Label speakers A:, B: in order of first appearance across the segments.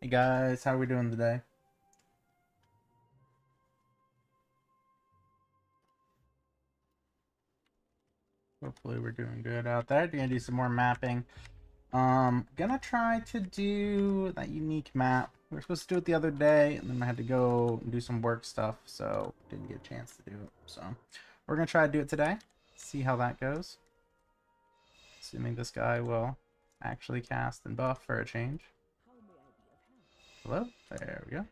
A: Hey guys, how are we doing today? Hopefully we're doing good out there. Gonna do some more mapping. Gonna try to do that unique map. We were supposed to do it the other day, and then I had to go do some work stuff, so didn't get a chance to do it. So we're gonna try to do it today. See how that goes. Assuming this guy will actually cast and buff for a change. Hello? There we go.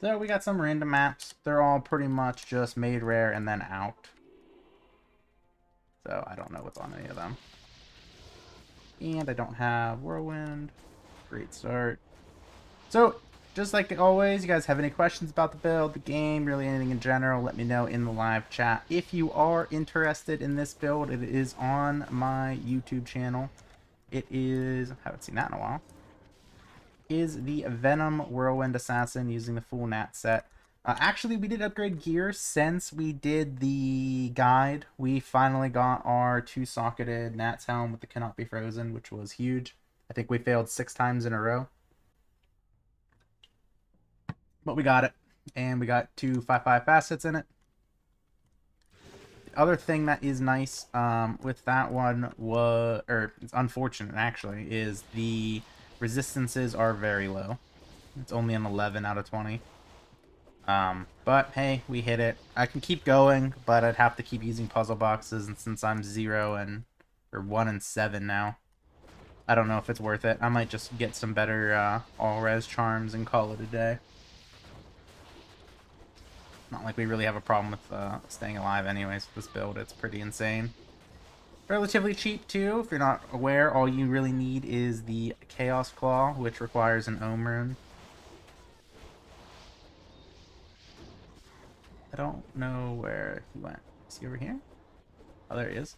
A: So we got some random maps. They're all pretty much just made rare and then out. So I don't know what's on any of them. And I don't have Whirlwind. Great start. So, just like always, you guys have any questions about the build, the game, really anything in general, let me know in the live chat. If you are interested in this build, it is on my YouTube channel. It is, I haven't seen that in a while, is the Venom Whirlwind Assassin using the full Nat set. Actually, we did upgrade gear since we did the guide. We finally got our 2-socketed Nat's helm with the Cannot Be Frozen, which was huge. I think we failed 6 times in a row. But we got it. And we got 2 5/5 facets in it. The other thing that is nice with that one was, or it's unfortunate actually, is the resistances are very low. It's only an 11 out of 20. But hey, we hit it. I can keep going, but I'd have to keep using puzzle boxes, and since I'm 1 and 7 now, I don't know if it's worth it. I might just get some better all-res charms and call it a day. Not like we really have a problem with staying alive anyways with this build. It's pretty insane. Relatively cheap too. If you're not aware, all you really need is the Chaos Claw, which requires an Ohm rune. I don't know where he went. Is he over here? Oh, there he is.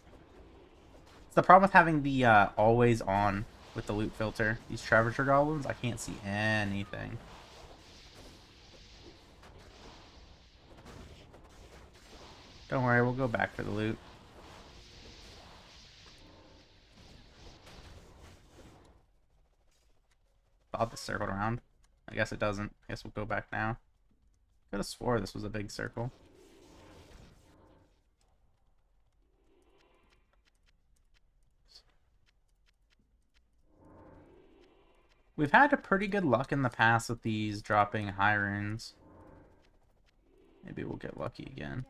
A: It's the problem with having the always on with the loot filter. These Treasure Goblins, I can't see anything. Don't worry, we'll go back for the loot. Thought this circled around. I guess it doesn't. I guess we'll go back now. Could have swore this was a big circle. We've had a pretty good luck in the past with these dropping high runes. Maybe we'll get lucky again.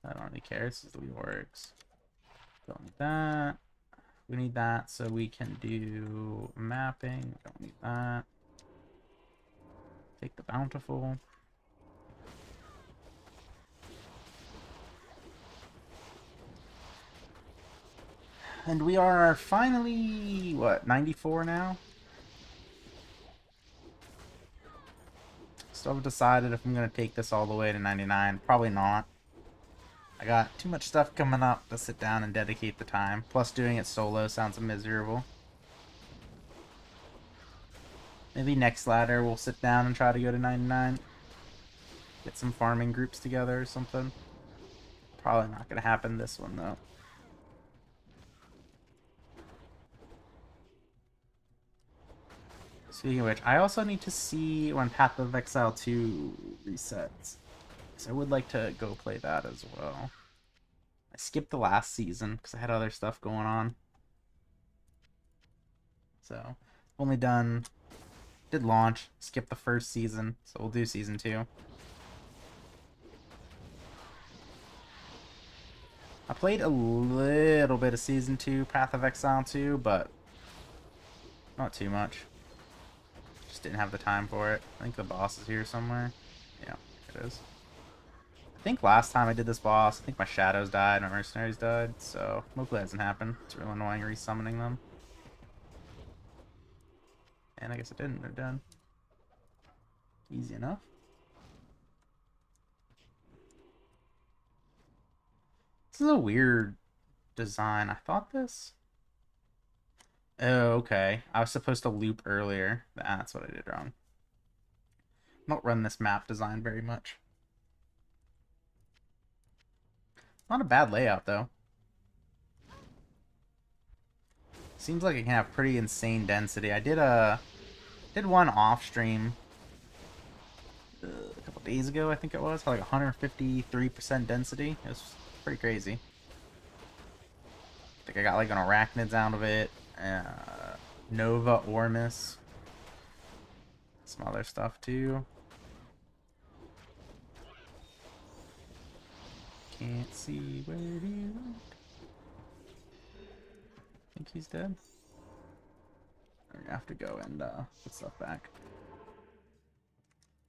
A: I don't really care. This is the way it works. Don't need that. We need that so we can do mapping. Don't need that. Take the bountiful. And we are finally, what, 94 now? Still haven't decided if I'm going to take this all the way to 99. Probably not. I got too much stuff coming up to sit down and dedicate the time. Plus doing it solo sounds miserable. Maybe next ladder we'll sit down and try to go to 99. Get some farming groups together or something. Probably not going to happen this one though. Speaking of which, I also need to see when Path of Exile 2 resets. So I would like to go play that as well. I skipped the last season because I had other stuff going on. So, only did launch, skipped the first season, so we'll do season 2. I played a little bit of season 2, Path of Exile 2, but not too much. Just didn't have the time for it. I think the boss is here somewhere. Yeah, it is. I think last time I did this boss, I think my shadows died, my mercenaries died, so hopefully that doesn't happen. It's real annoying resummoning them. And I guess it didn't, they're done. Easy enough. This is a weird design. I thought this... Oh, okay. I was supposed to loop earlier. That's what I did wrong. I don't run this map design very much. Not a bad layout, though. Seems like it can have pretty insane density. I did one off stream a couple days ago, I think it was, for like 153% density. It was pretty crazy. I think I got like an arachnids out of it, Nova Ormus, some other stuff too. Can't see where he went. I think he's dead. We're gonna have to go and put stuff back.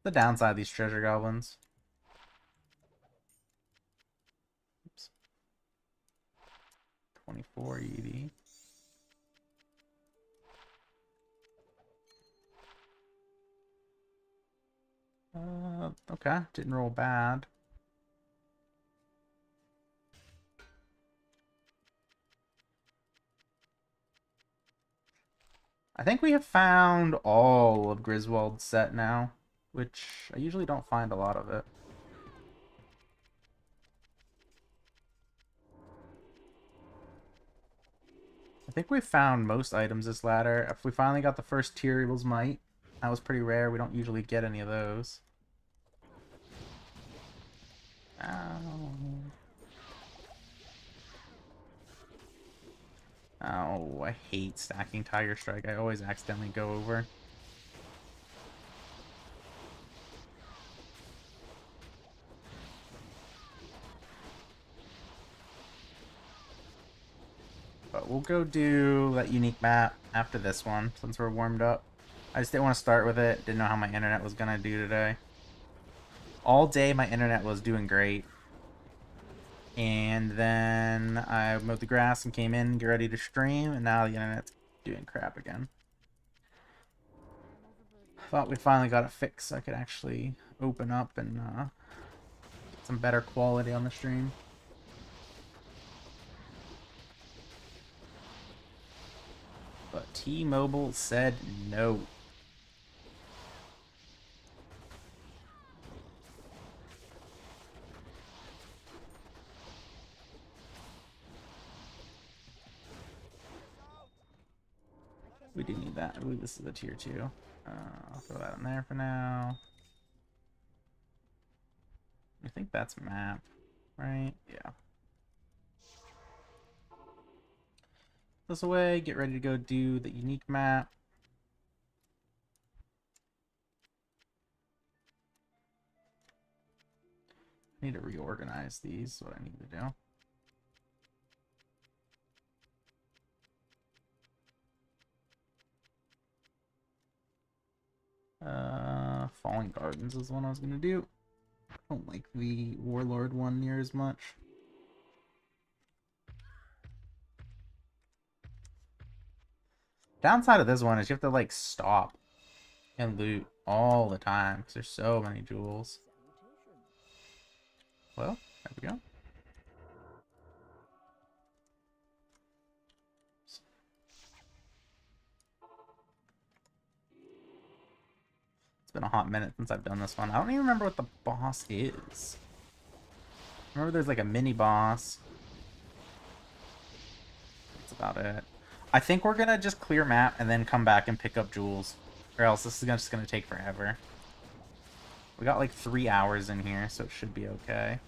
A: The downside of these treasure goblins. Oops. 24 ED. Okay, didn't roll bad. I think we have found all of Griswold's set now, which I usually don't find a lot of it. I think we found most items this ladder. If we finally got the first Tyrael's Might, that was pretty rare. We don't usually get any of those. Oh, I hate stacking Tiger Strike. I always accidentally go over. But we'll go do that unique map after this one, since we're warmed up. I just didn't want to start with it. Didn't know how my internet was going to do today. All day my internet was doing great. And then I mowed the grass and came in, get ready to stream, and now the internet's doing crap again. Thought we finally got it fixed so I could actually open up and get some better quality on the stream. But T-Mobile said no. We do need that. I believe this is a tier 2. I'll throw that in there for now. I think that's map, right? Yeah. This away, get ready to go do the unique map. I need to reorganize these, what I need to do. Falling Gardens is the one I was gonna do. I don't like the Warlord one near as much. Downside of this one is you have to like stop and loot all the time because there's so many jewels. Well, there we go. It's been a hot minute since I've done this one. I don't even remember what the boss is. Remember there's like a mini boss. That's about it. I think we're gonna just clear map and then come back and pick up jewels. Or else this is just gonna take forever. We got like 3 hours in here, so it should be okay.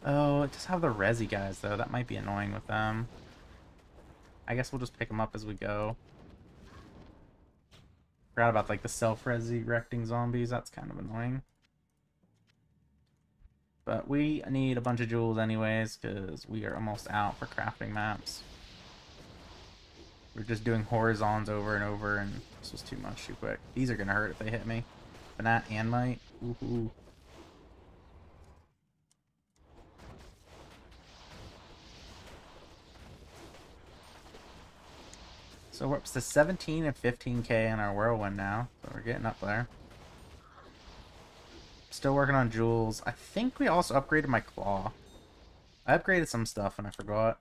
A: Oh, it does have the resi guys, though. That might be annoying with them. I guess we'll just pick them up as we go. Forgot about, like, the self-resurrecting zombies. That's kind of annoying. But we need a bunch of jewels anyways, because we are almost out for crafting maps. We're just doing horizons over and over, and this was too much too quick. These are going to hurt if they hit me. Banat and Might. Ooh. So we're up to 17 and 15k in our whirlwind now, so we're getting up there. Still working on jewels. I think we also upgraded my claw. I upgraded some stuff and I forgot.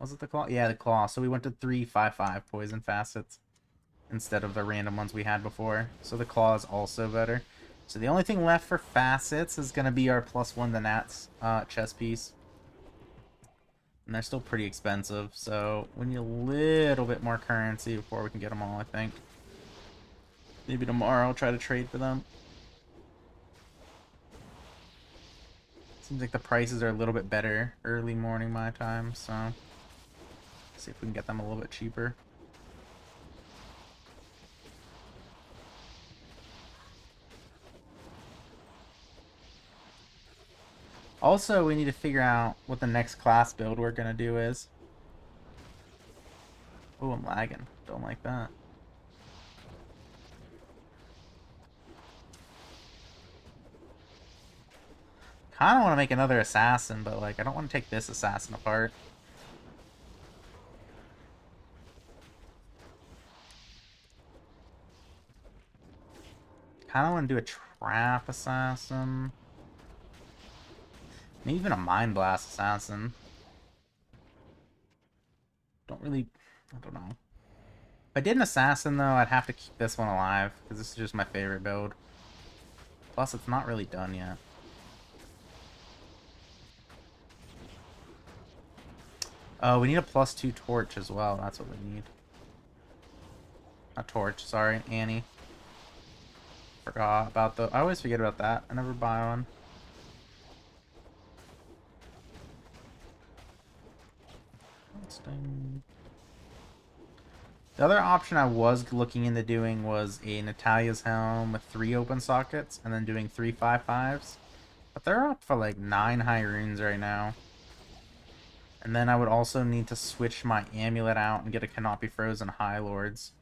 A: Was it the claw? Yeah, the claw. So we went to 355 poison facets. instead of the random ones we had before. So the claw is also better. So the only thing left for facets is going to be our +1 to Nats chest piece. And they're still pretty expensive, so we need a little bit more currency before we can get them all, I think. Maybe tomorrow I'll try to trade for them. Seems like the prices are a little bit better early morning my time, so see if we can get them a little bit cheaper. Also, we need to figure out what the next class build we're gonna do is. Oh, I'm lagging. Don't like that. Kinda want to make another assassin, but like I don't want to take this assassin apart. Kinda want to do a trap assassin. Maybe even a mind blast assassin. I don't know. If I did an assassin though, I'd have to keep this one alive, because this is just my favorite build. Plus, it's not really done yet. Oh, we need a +2 torch as well. That's what we need. A torch, sorry, Annie. Forgot about the... I always forget about that. I never buy one. The other option I was looking into doing was a Natalia's helm with 3 open sockets and then doing 3 5/5s. But they're up for like 9 high runes right now. And then I would also need to switch my amulet out and get a Cannot Be Frozen High Lords.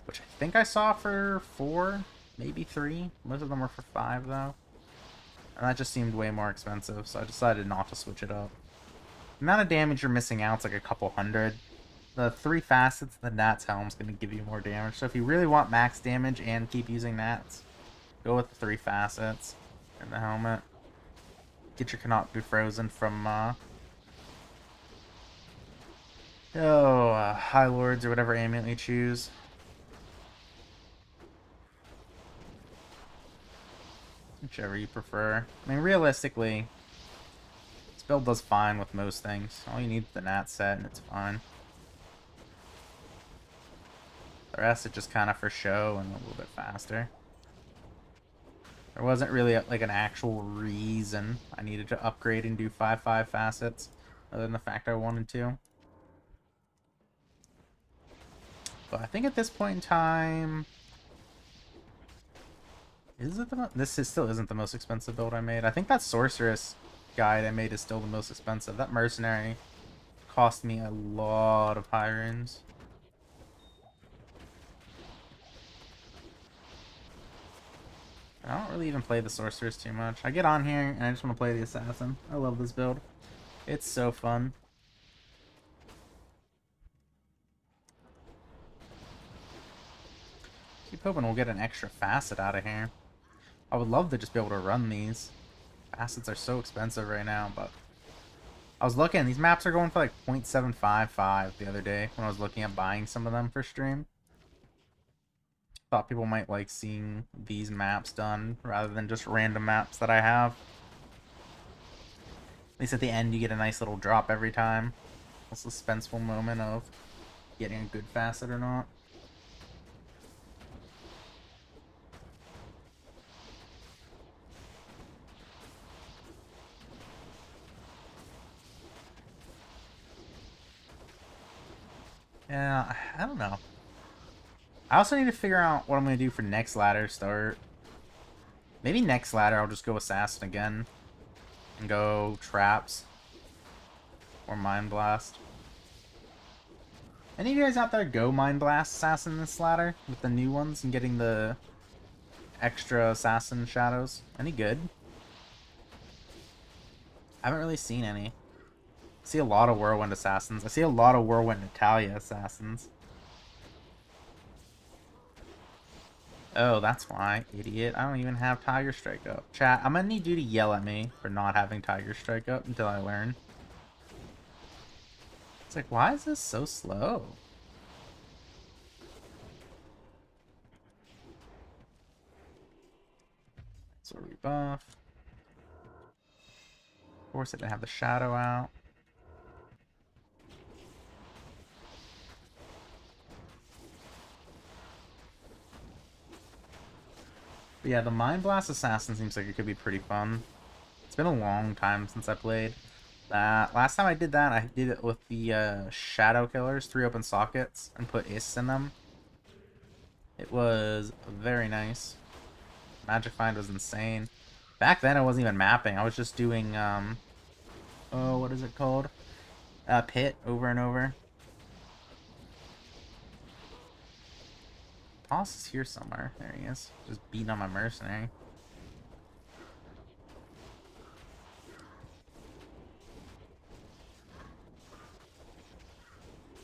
A: Which I think I saw for 4, maybe 3. Most of them were for 5 though. And that just seemed way more expensive, so I decided not to switch it up. The amount of damage you're missing out is like a couple hundred. The 3 facets of the Nats helm is going to give you more damage. So if you really want max damage and keep using Nats, go with the 3 facets in the helmet. Get your Cannot Be Frozen from High Lords or whatever amulet you choose. Whichever you prefer. I mean, realistically, this build does fine with most things. All you need is the Nat set and it's fine. The rest is just kind of for show and a little bit faster. There wasn't really like an actual reason I needed to upgrade and do 5/5 facets, other than the fact I wanted to. But I think at this point in time, still isn't the most expensive build I made. I think that sorceress guide I made is still the most expensive. That mercenary cost me a lot of high runes. I don't really even play the sorceress too much. I get on here and I just want to play the assassin. I love this build. It's so fun. Keep hoping we'll get an extra facet out of here. I would love to just be able to run these. Facets are so expensive right now, but I was looking, these maps are going for like 0.755 the other day when I was looking at buying some of them for stream. Thought people might like seeing these maps done rather than just random maps that I have. At least at the end you get a nice little drop every time. A suspenseful moment of getting a good facet or not. Yeah, I don't know. I also need to figure out what I'm going to do for next ladder start. Maybe next ladder I'll just go Assassin again. And go Traps. Or Mind Blast. Any of you guys out there go Mind Blast Assassin this ladder? With the new ones and getting the extra Assassin shadows? Any good? I haven't really seen any. I see a lot of Whirlwind Assassins. I see a lot of Whirlwind Natalia Assassins. Oh, that's why, idiot. I don't even have Tiger Strike up. Chat, I'm gonna need you to yell at me for not having Tiger Strike up until I learn. It's like, why is this so slow? So rebuff. Of course, I didn't have the shadow out. But yeah, the Mind Blast Assassin seems like it could be pretty fun. It's been a long time since I played that. Last time I did that, I did it with the Shadow Killers, 3 open sockets, and put Is in them. It was very nice. Magic Find was insane. Back then, I wasn't even mapping. I was just doing, oh, what is it called? Pit over and over. Boss is here somewhere. There he is. Just beating on my mercenary.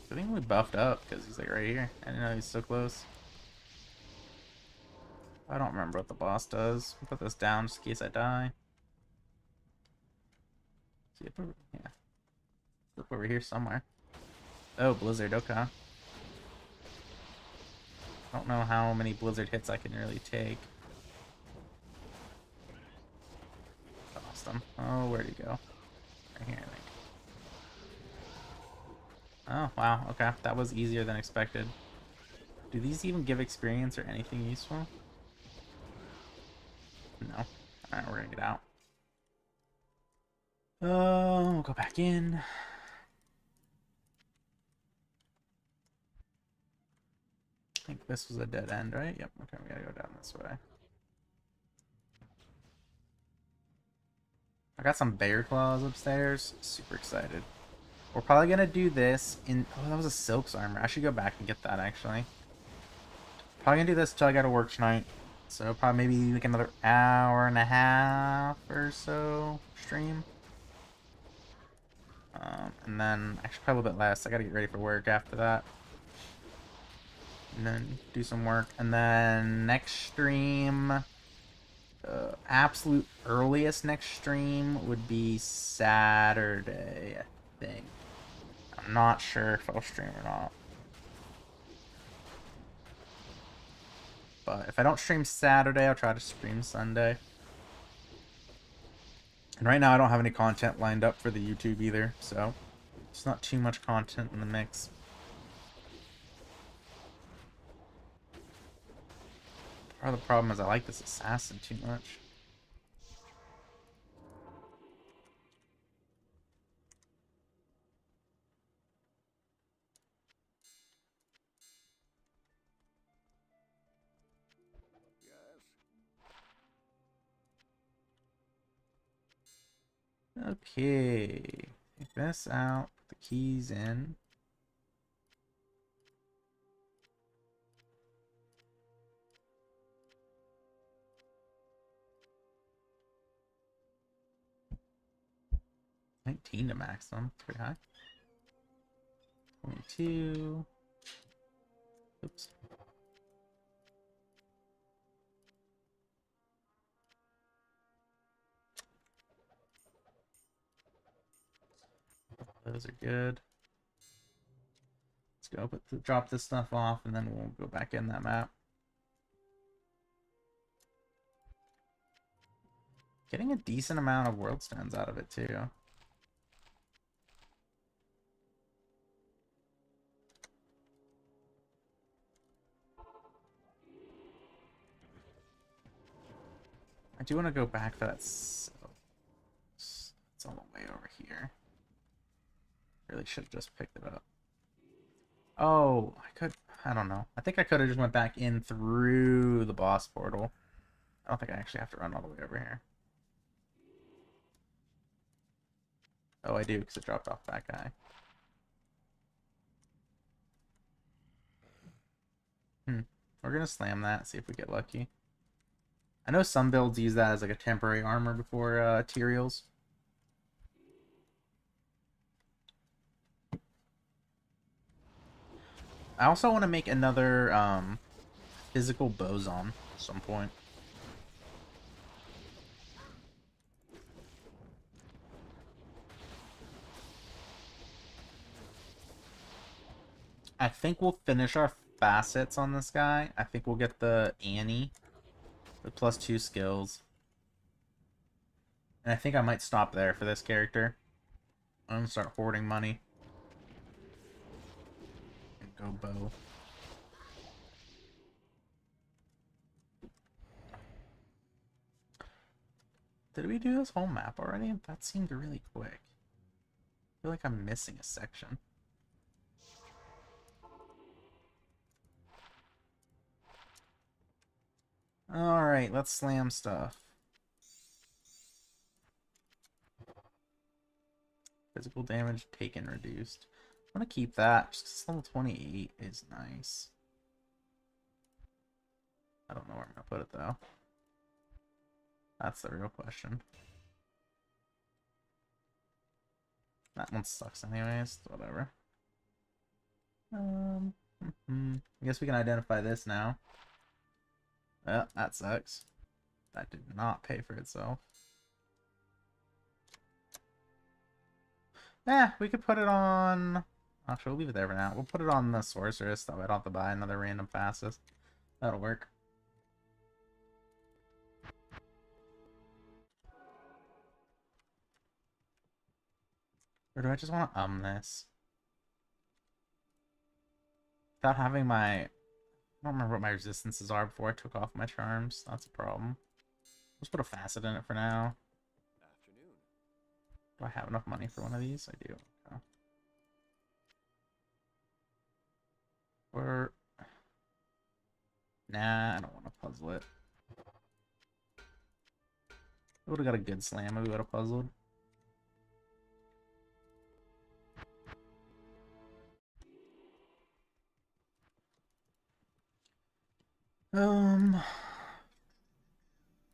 A: I think we buffed up because he's like right here. I didn't know he's so close. I don't remember what the boss does. I'll put this down just in case I die. See, yeah. Look over here somewhere. Oh, Blizzard, okay. I don't know how many Blizzard hits I can really take. Lost him. Oh, where'd he go? Right here, I think. Oh, wow, okay. That was easier than expected. Do these even give experience or anything useful? No. Alright, we're gonna get out. We'll go back in. I think this was a dead end, right? Yep, okay, we gotta go down this way. I got some bear claws upstairs. Super excited. We're probably gonna do this in... Oh, that was a Silk's armor. I should go back and get that, actually. Probably gonna do this until I gotta work tonight. So probably maybe like another hour and a half or so stream. And then actually probably a little bit less. I gotta get ready for work after that. And then do some work. And then next stream, absolute earliest next stream would be Saturday, I think. I'm not sure if I'll stream or not. But if I don't stream Saturday, I'll try to stream Sunday. And right now I don't have any content lined up for the YouTube either, so it's not too much content in the mix. Part of the problem is I like this assassin too much. Okay, take this out, put the keys in. $19 to max them, it's pretty high. 22. Oops. Those are good. Let's go drop this stuff off and then we'll go back in that map. Getting a decent amount of world stones out of it too. I do want to go back for that. It's all the way over here. Really should have just picked it up. Oh, I don't know. I think I could have just went back in through the boss portal. I don't think I actually have to run all the way over here. Oh, I do, because it dropped off that guy. We're gonna slam that, see if we get lucky. I know some builds use that as like a temporary armor before Tyraels. I also want to make another physical boson at some point. I think we'll finish our facets on this guy. I think we'll get the Annie with +2 skills. And I think I might stop there for this character. I'm gonna start hoarding money. And go bow. Did we do this whole map already? That seemed really quick. I feel like I'm missing a section. Alright, let's slam stuff. Physical damage taken reduced. I'm gonna keep that just because level 28 is nice. I don't know where I'm gonna put it though. That's the real question. That one sucks anyways. Whatever. I guess we can identify this now. Well, that sucks. That did not pay for itself. Yeah, we could put it on... Actually, we'll leave it there for now. We'll put it on the Sorceress, that way I don't have to buy another random fastest. That'll work. Or do I just want to this? Without having my... I don't remember what my resistances are before I took off my charms. That's a problem. Let's put a facet in it for now.
B: Afternoon.
A: Do I have enough money for one of these? I do. Okay. Or... Nah, I don't want to puzzle it. I would have got a good slam if we would have puzzled.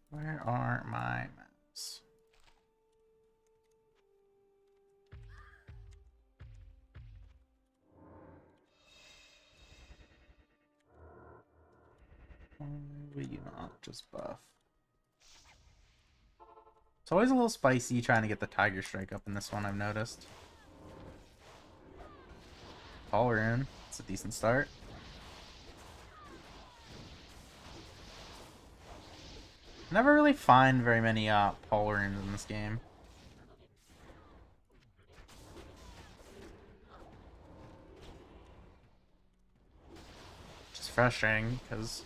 A: Where are my maps? Why will you not just buff? It's always a little spicy trying to get the Tiger Strike up in this one, I've noticed. Power in. It's a decent start. Never really find very many Polarins in this game. Which is frustrating because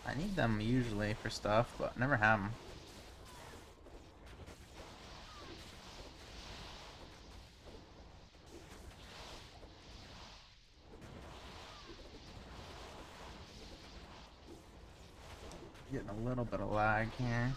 A: I need them usually for stuff, but never have them. Getting a little bit of lag here.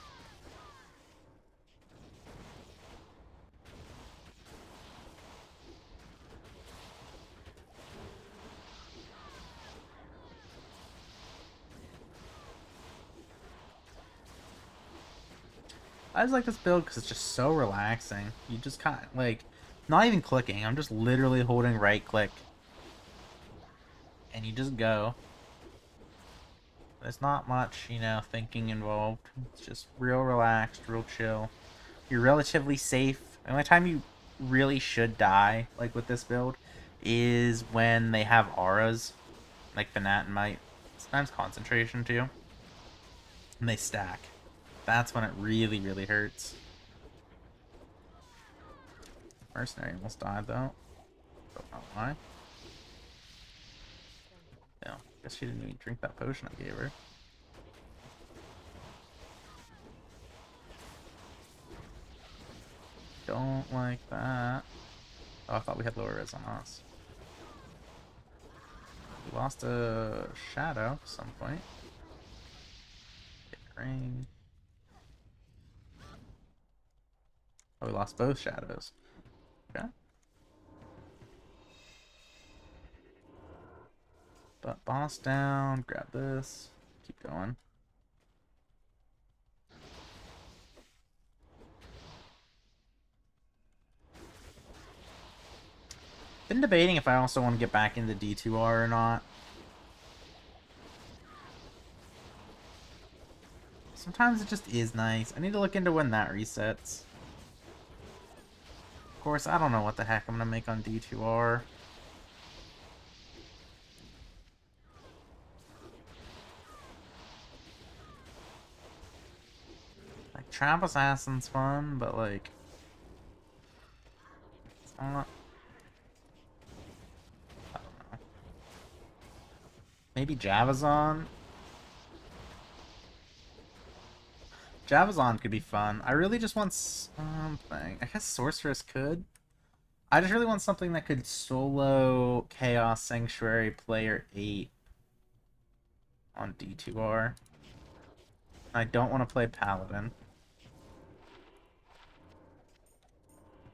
A: I just like this build because it's just so relaxing. You just kind of, like, not even clicking. I'm just literally holding right click. And you just go. There's not much, you know, thinking involved. It's just real relaxed, real chill. You're relatively safe. The only time you really should die, like with this build, is when they have auras. Like Fanat and Might. Sometimes concentration too. And they stack. That's when it really, really hurts. Mercenary almost died though. Don't know why. Yeah, guess she didn't even drink that potion I gave her. Don't like that. Oh, I thought we had lower res on us. We lost a shadow at some point. Get ring. Oh, we lost both shadows. Okay. But boss down, grab this, keep going. Been debating if I also want to get back into D2R or not. Sometimes it just is nice. I need to look into when that resets. Of course, I don't know what the heck I'm gonna make on D2R. Trap Assassin's fun, but like, it's not. I don't know. Maybe Javazon. Javazon could be fun. I really just want something. I guess Sorceress could. I just really want something that could solo Chaos Sanctuary player 8 on D2R. I don't want to play Paladin.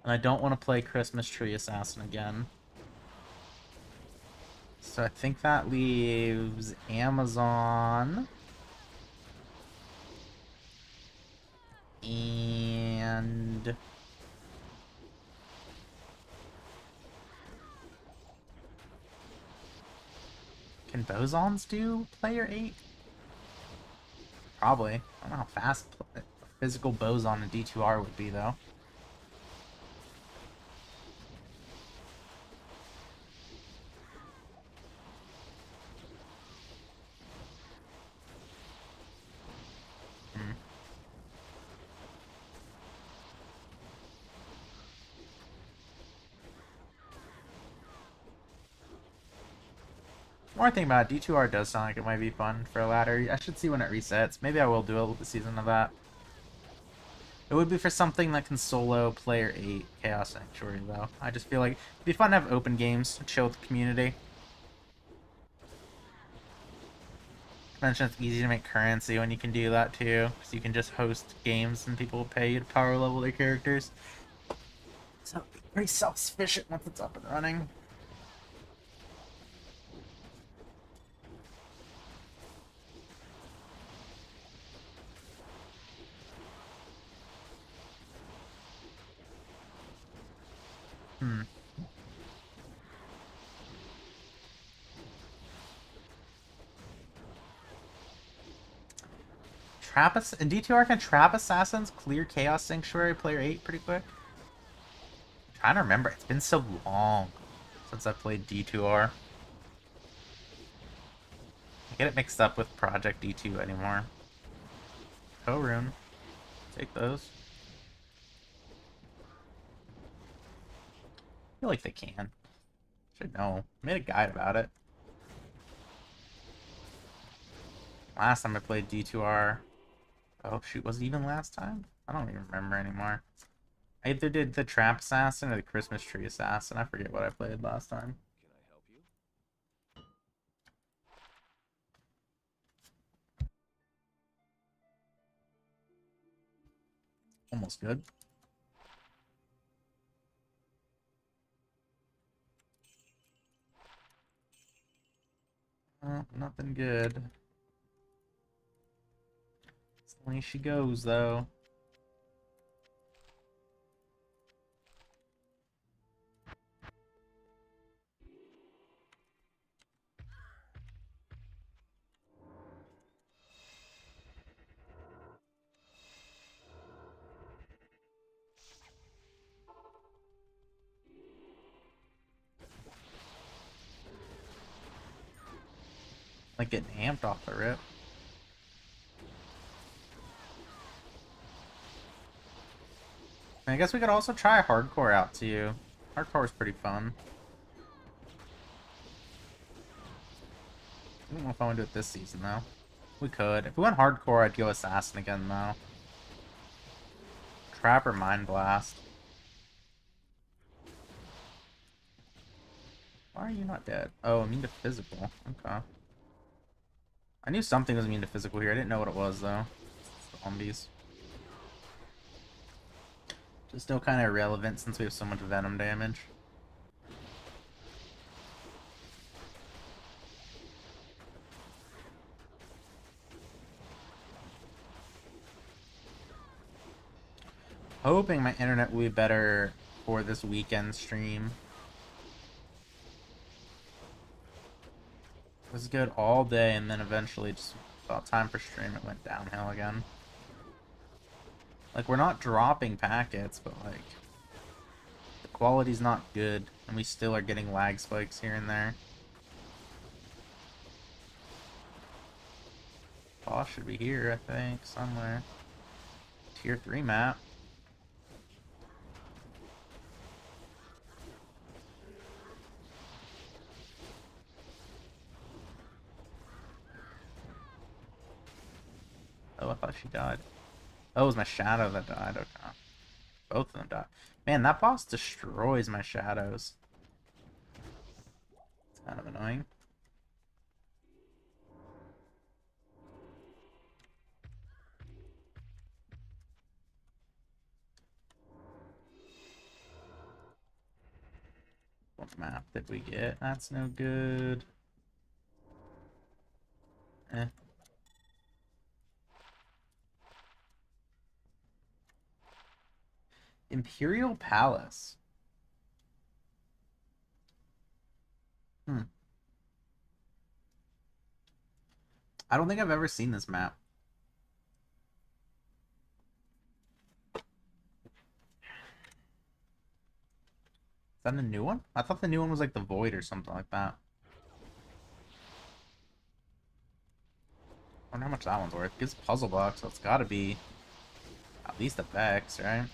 A: And I don't want to play Christmas Tree Assassin again. So I think that leaves Amazon. And... Can Bosons do player 8? Probably. I don't know how fast a physical Boson in D2R would be, though. More thing about it, D2R does sound like it might be fun for a ladder. I should see when it resets. Maybe I will do a season of that. It would be for something that can solo player 8 Chaos Sanctuary, though. I just feel like it'd be fun to have open games, chill with the community. Mention it's easy to make currency when you can do that too, because you can just host games and people will pay you to power level their characters. So pretty self-sufficient once it's up and running. In D2R, can Trap Assassins clear Chaos Sanctuary player 8 pretty quick? I'm trying to remember. It's been so long since I played D2R. I get it mixed up with Project D2 anymore. Co-rune. Take those. I feel like they can. Should know. I made a guide about it. Last time I played D2R. Oh shoot, was it even last time? I don't even remember anymore. I either did the Trap Assassin or the Christmas Tree Assassin. I forget what I played last time.
B: Can I help you?
A: Almost good. Nothing good. It's the way she goes, though. Like getting amped off the rip. I guess we could also try hardcore out too. Hardcore is pretty fun. I don't know if I want to do it this season though. We could. If we went hardcore, I'd go assassin again though. Trap or mind blast. Why are you not dead? Oh, immune to physical. Okay. I knew something was immune to physical here. I didn't know what it was though. Zombies. Just still kind of irrelevant since we have so much Venom damage. Hoping my internet will be better for this weekend stream. It was good all day, and then eventually, just about time for stream, it went downhill again. Like, we're not dropping packets, but, like, the quality's not good, and we still are getting lag spikes here and there. Boss should be here, I think, somewhere. Tier 3 map. Oh, I thought she died. Oh, it was my shadow that died. Okay. Both of them died. Man, that boss destroys my shadows. It's kind of annoying. What map did we get? That's no good. Eh. Imperial Palace. Hmm. I don't think I've ever seen this map. Is that a new one? I thought the new one was like the Void or something like that. I wonder how much that one's worth. It gives a puzzle box, so it's gotta be at least a Vex, right?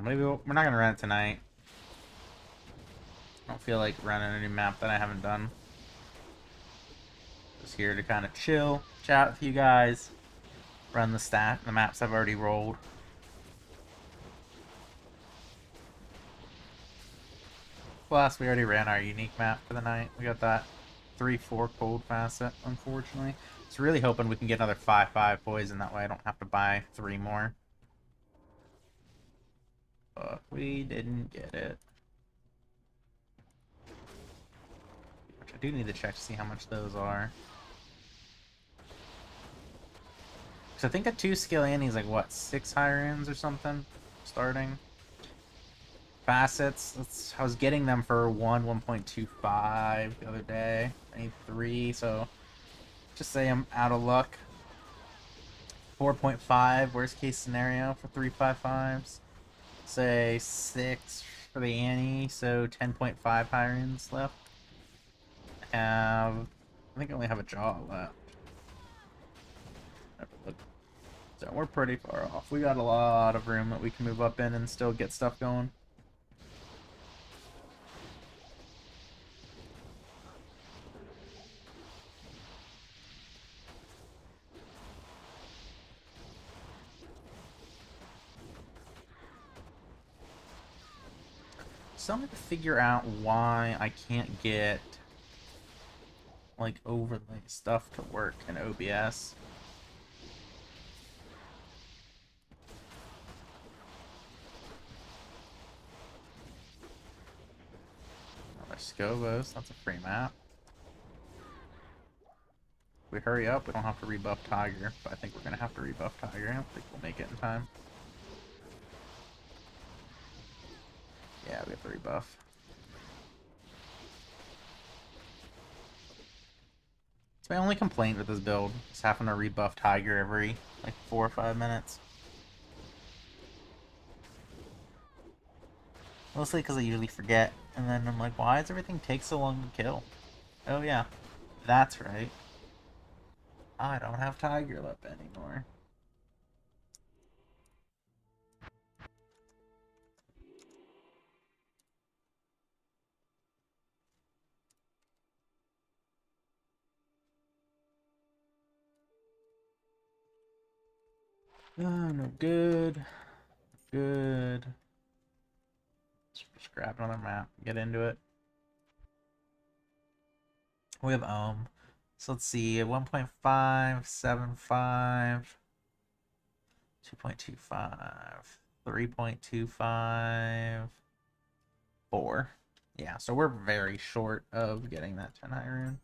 A: Maybe we're not gonna run it tonight. I don't feel like running a new map that I haven't done. Just here to kind of chill, chat with you guys, run the maps I've already rolled. Plus, we already ran our unique map for the night. We got that 3-4 cold facet, unfortunately. So really hoping we can get another 5-5 poison. That way I don't have to buy 3 more. But we didn't get it. Which I do need to check to see how much those are. Because I think a 2 skill Annie is like, what, 6 higher ends or something? Starting. Facets, I was getting them for 1.25 the other day. I need 3, so just say I'm out of luck. 4.5, worst case scenario for 355s. Say 6 for the Annie, so 10.5 higher ends left. I think I only have a jaw left. So we're pretty far off. We got a lot of room that we can move up in and still get stuff going. So I'm gonna figure out why I can't get like overlay stuff to work in OBS. Another Scovos, that's a free map. If we hurry up, we don't have to rebuff Tiger, but I think we're gonna have to rebuff Tiger. I don't think we'll make it in time. Yeah, we have to rebuff. It's my only complaint with this build, is having to rebuff Tiger every like 4 or 5 minutes. Mostly because I usually forget, and then I'm like, why does everything take so long to kill? Oh yeah, that's right. I don't have Tiger left anymore. Oh, no good. Good. Just grab another map, get into it. We have So let's see, 1.575, 2.25, 3.25, 4. Yeah, so we're very short of getting that 10 high rune.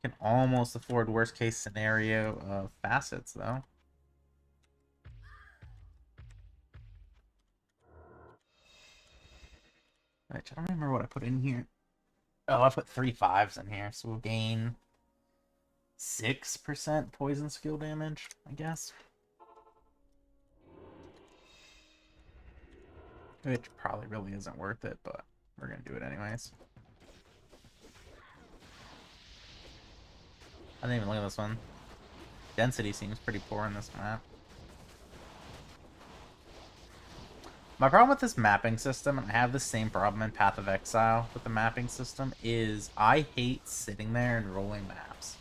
A: Can almost afford worst case scenario of facets though. Which I don't remember what I put in here. Oh, I put 3 5s in here, so we'll gain 6% poison skill damage, I guess. Which probably really isn't worth it, but we're gonna do it anyways. I didn't even look at this one. Density seems pretty poor in this map. My problem with this mapping system, and I have the same problem in Path of Exile with the mapping system, is I hate sitting there and rolling maps.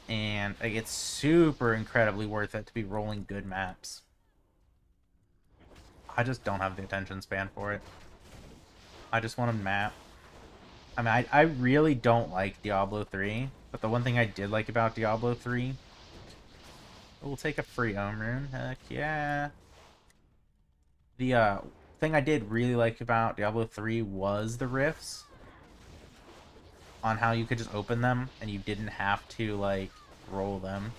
A: And like, it's super incredibly worth it to be rolling good maps. I just don't have the attention span for it. I just want to map. I mean, I really don't like Diablo 3, but the one thing I did like about Diablo 3, we'll take a free Ohm Rune. Heck yeah. The thing I did really like about Diablo 3 was the rifts. On how you could just open them and you didn't have to, like, roll them.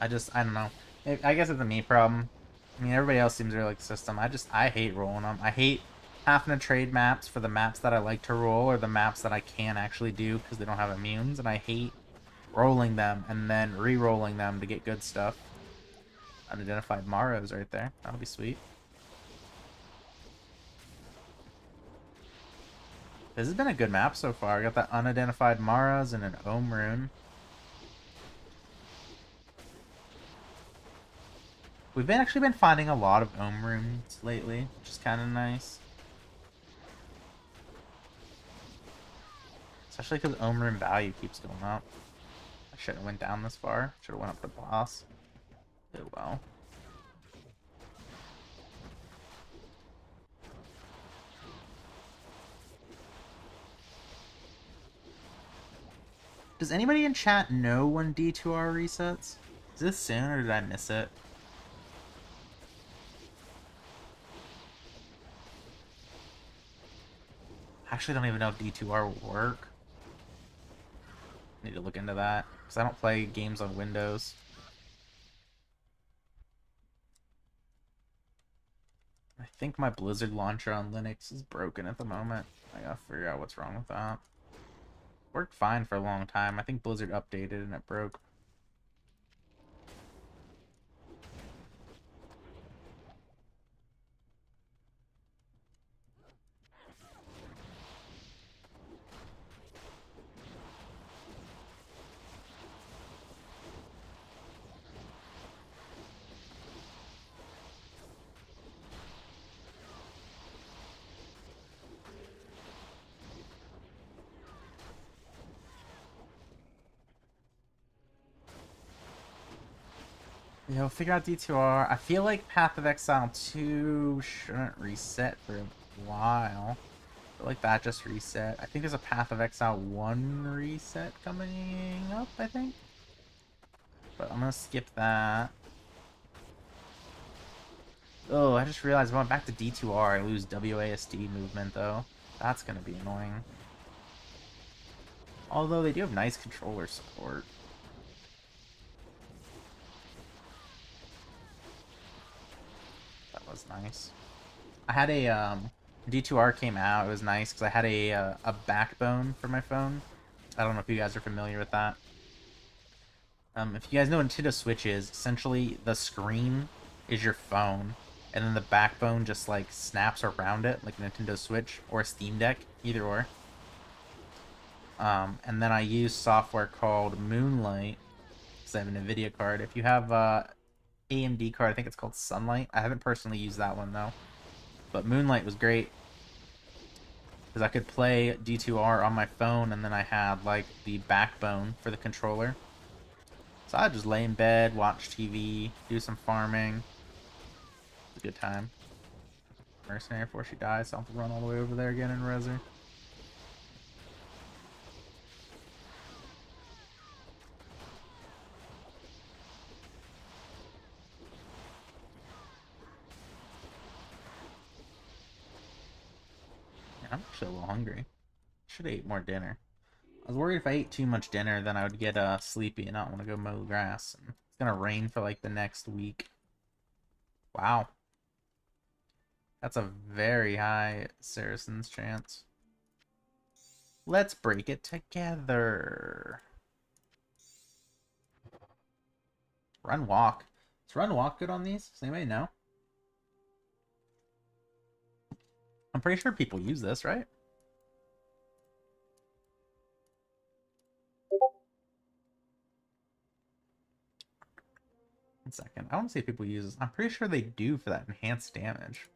A: I don't know. I guess it's a me problem. I mean, everybody else seems to really like the system. I hate rolling them. I hate having to trade maps for the maps that I like to roll or the maps that I can actually do because they don't have immunes. And I hate rolling them and then re-rolling them to get good stuff. Unidentified Maros right there. That'll be sweet. This has been a good map so far. I got that unidentified Maras and an Ohm Rune. We've actually been finding a lot of Ohm Runes lately, which is kind of nice. Especially because Ohm Rune value keeps going up. I shouldn't have went down this far. Should have went up to boss. Oh well. Does anybody in chat know when D2R resets? Is this soon or did I miss it? I actually don't even know if D2R will work. Need to look into that because I don't play games on Windows. I think my Blizzard launcher on Linux is broken at the moment. I gotta figure out what's wrong with that. Worked fine for a long time. I think Blizzard updated and it broke. You know, figure out D2R. I feel like Path of Exile 2 shouldn't reset for a while. I feel like that just reset. I think there's a Path of Exile 1 reset coming up, I think. But I'm gonna skip that. Oh, I just realized when I'm back to D2R, I lose WASD movement, though. That's gonna be annoying. Although they do have nice controller support. That was nice. I had a D2R came out. It was nice because I had a backbone for my phone. I don't know if you guys are familiar with that. If you guys know what Nintendo Switch is, essentially the screen is your phone, and then the backbone just like snaps around it, like Nintendo Switch or a Steam Deck, either or. And then I use software called Moonlight because I have an NVIDIA card. If you have AMD card, I think it's called Sunlight. I haven't personally used that one though, but Moonlight was great because I could play D2R on my phone, and then I had like the backbone for the controller. So I'd just lay in bed, watch TV, do some farming. It's a good time. Mercenary before she dies, so I'll have to run all the way over there again and res her. Yeah, I'm actually a little hungry. Should have ate more dinner. I was worried if I ate too much dinner, then I would get sleepy and not want to go mow the grass. And it's gonna rain for like the next week. Wow. That's a very high Saracen's chance. Let's break it together. Run walk. Is run walk good on these? Does anybody know? I'm pretty sure people use this, right? One second. I want to see if people use this. I'm pretty sure they do for that enhanced damage.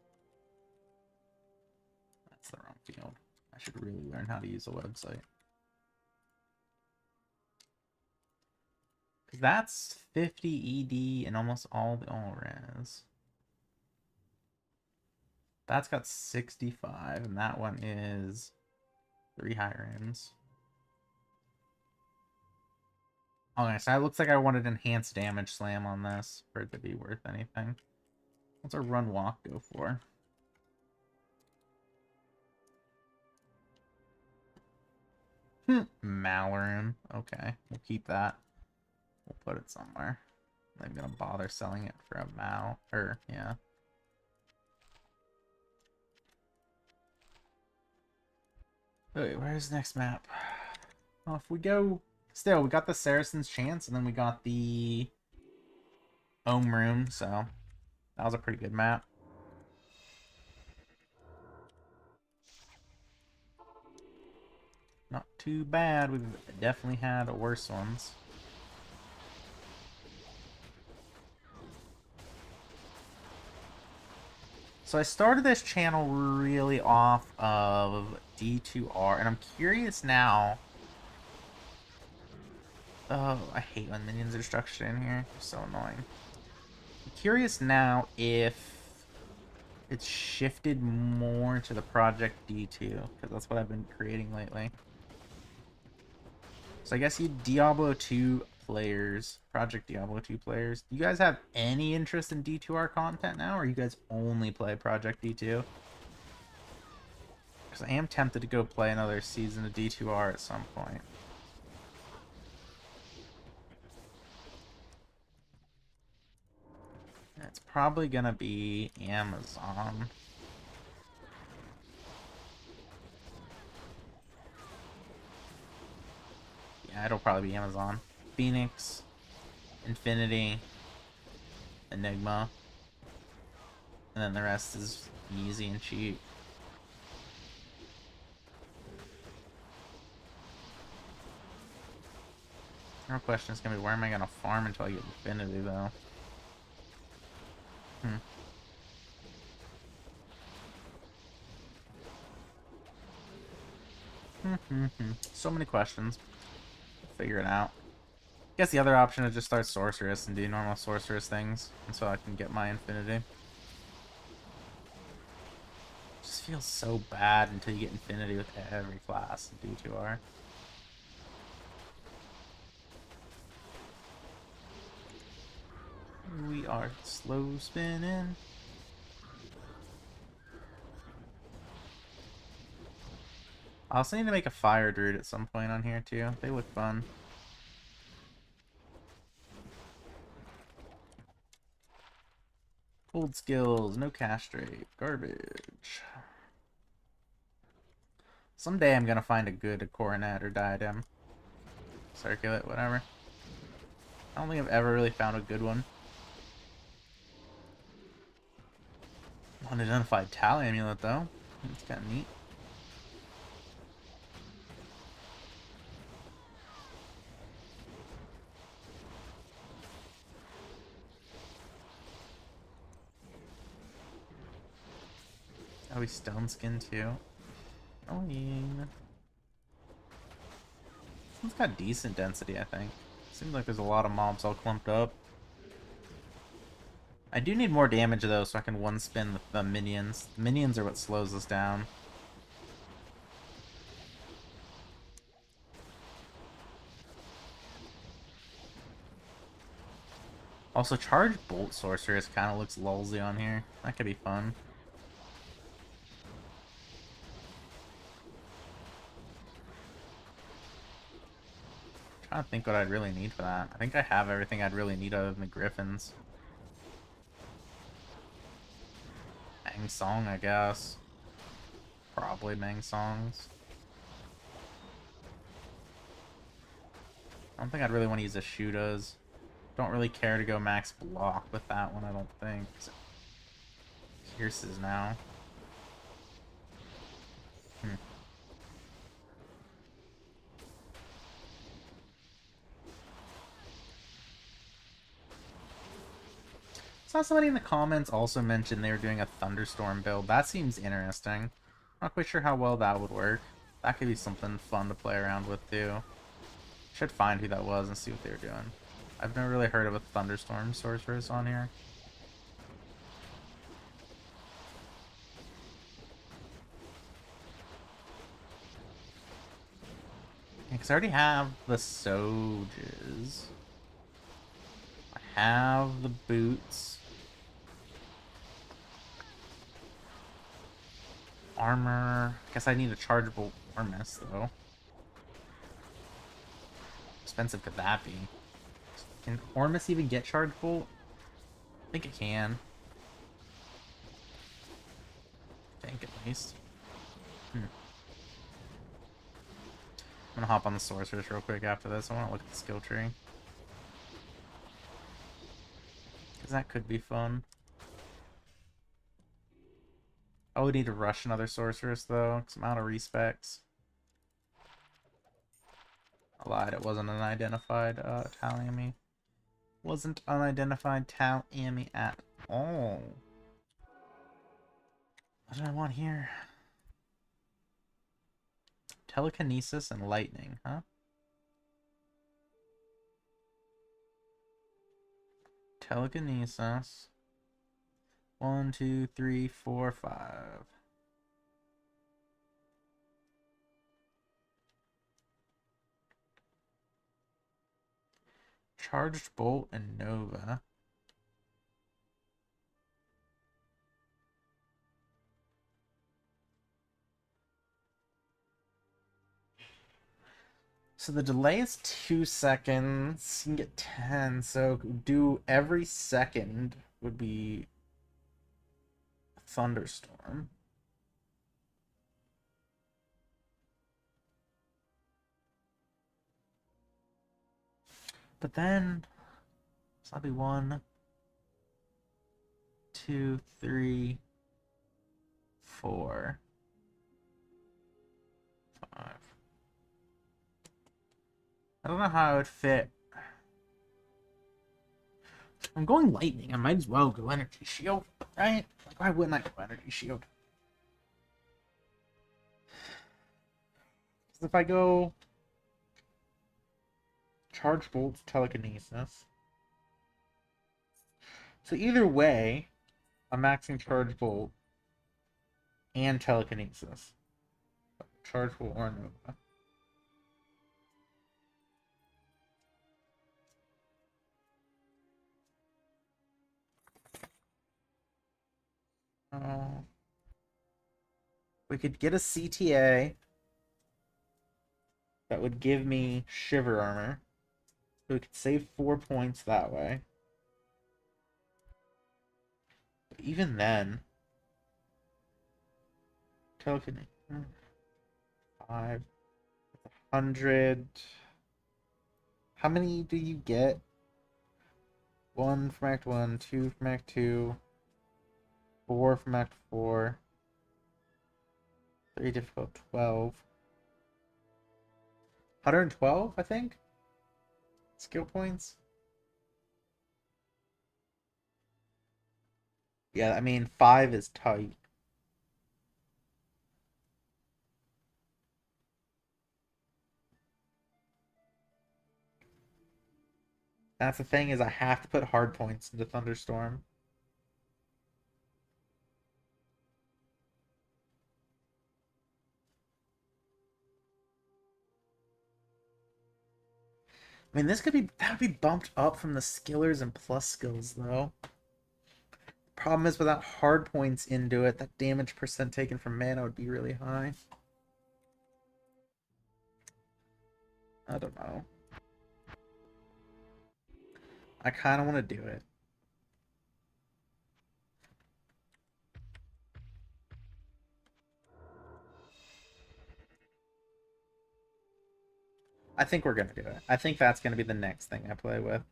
A: That's the wrong field. I should really learn how to use a website. Because that's 50 ED and almost all the all-res. That's got 65, and that one is 3 high rims. Okay, so it looks like I wanted enhanced damage slam on this for it to be worth anything. What's our run walk go for? Mallorum. Okay, we'll keep that. We'll put it somewhere. I'm gonna bother selling it for a mal. Yeah. Wait, where's the next map? Well, if we go... Still, we got the Saracen's Chance, and then we got the Ohm Room, so that was a pretty good map. Not too bad. We've definitely had worse ones. So I started this channel really off of D2R, and I'm curious now. Oh, I hate when minions are structured in here. They're so annoying. I'm curious now if it's shifted more to the Project D2, because that's what I've been creating lately. So I guess you Diablo 2 players, Project Diablo 2 players, do you guys have any interest in D2R content now, or you guys only play Project D2? Because I am tempted to go play another season of D2R at some point. It's probably gonna be Amazon. Yeah, it'll probably be Amazon. Phoenix, Infinity, Enigma, and then the rest is easy and cheap. The real question is gonna be, where am I gonna farm until I get Infinity, though? So many questions. Figure it out. Guess the other option is just start Sorceress and do normal Sorceress things, and so I can get my Infinity. Just feels so bad until you get Infinity with every class in D2R. We are slow spinning. I also need to make a Fire Druid at some point on here too. They look fun. Old skills, no castrate, garbage. Someday I'm gonna find a good coronet or diadem. Circulate, whatever. I don't think I've ever really found a good one. Unidentified tally amulet though. It's kind of neat. Oh, he's stone skin too. Annoying. This one's got decent density, I think. Seems like there's a lot of mobs all clumped up. I do need more damage though, so I can one spin the minions. The minions are what slows us down. Also, Charge Bolt Sorceress kind of looks lulzy on here. That could be fun. I'm trying to think what I'd really need for that. I think I have everything I'd really need other than the Griffins. Mang Song, I guess. Probably Mang Songs. I don't think I'd really want to use a Shootas. Don't really care to go max block with that one, I don't think. Pierces now. Saw somebody in the comments also mentioned they were doing a Thunderstorm build. That seems interesting. Not quite sure how well that would work. That could be something fun to play around with too. Should find who that was and see what they were doing. I've never really heard of a Thunderstorm sorceress on here. Because I already have the Soges. I have the boots. Armor. I guess I need a chargeable Ormus, though. Expensive could that be? Can Ormus even get chargeable? I think it can. I think, at least. I'm gonna hop on the sorceress real quick after this. I want to look at the skill tree. Because that could be fun. I would need to rush another sorceress, though, because I'm out of respecs. I lied, it wasn't an unidentified Taliami. Wasn't unidentified Taliami at all. What did I want here? Telekinesis and lightning, huh? Telekinesis. 1, 2, 3, 4, 5. Charged Bolt and Nova. So the delay is 2 seconds. You can get 10. So do every second would be a thunderstorm. But then, so that'll be 1, 2, 3, 4, 5. I don't know how I would fit. I'm going lightning. I might as well go energy shield, right? Like, why wouldn't I go energy shield? Because if I go charge bolt, telekinesis. So either way, I'm maxing charge bolt and telekinesis. Charge bolt or Nova. We could get a CTA that would give me Shiver Armor. So we could save 4 points that way. But even then, telekinesis 5, 100. How many do you get? 1 from Act 1, 2 from Act 2, 4 from Act 4. 3 difficult, 12. 112, I think? Skill points? Yeah, I mean, 5 is tight. That's the thing, is I have to put hard points into Thunderstorm. I mean, this could be, that would be bumped up from the skillers and plus skills, though. Problem is, without hard points into it, that damage percent taken from mana would be really high. I don't know. I kind of want to do it. I think we're gonna do it. I think that's gonna be the next thing I play with.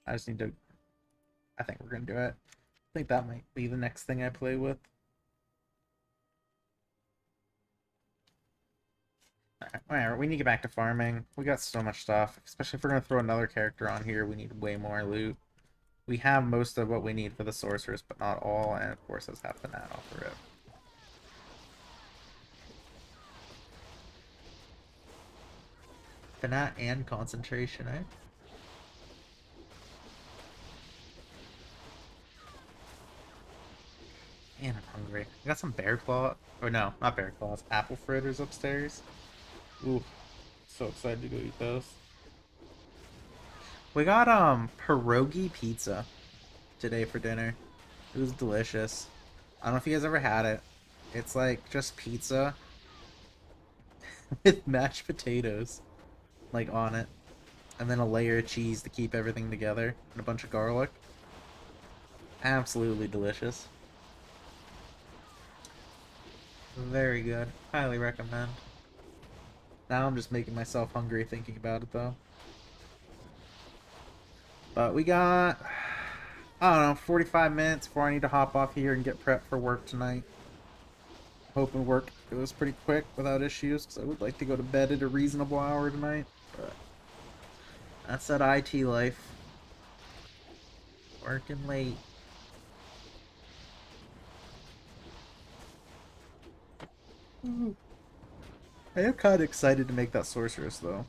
A: I just need to. I think we're gonna do it. I think that might be the next thing I play with. Alright, whatever. We need to get back to farming. We got so much stuff. Especially if we're gonna throw another character on here, we need way more loot. We have most of what we need for the sorceress, but not all, and of course, let's have the Nat off the rip. Finat and concentration, eh? Man, I'm hungry. I got some bear claw. Or no, not bear claws. Apple fritters upstairs. Ooh, so excited to go eat those. We got pierogi pizza today for dinner. It was delicious. I don't know if you guys ever had it. It's like just pizza with mashed potatoes like on it, and then a layer of cheese to keep everything together, and a bunch of garlic. Absolutely delicious. Very good. Highly recommend. Now I'm just making myself hungry thinking about it though. But we got, I don't know, 45 minutes before I need to hop off here and get prepped for work tonight. Hoping work goes pretty quick without issues, because I would like to go to bed at a reasonable hour tonight. But that's that IT life. Working late. I am kind of excited to make that sorceress, though.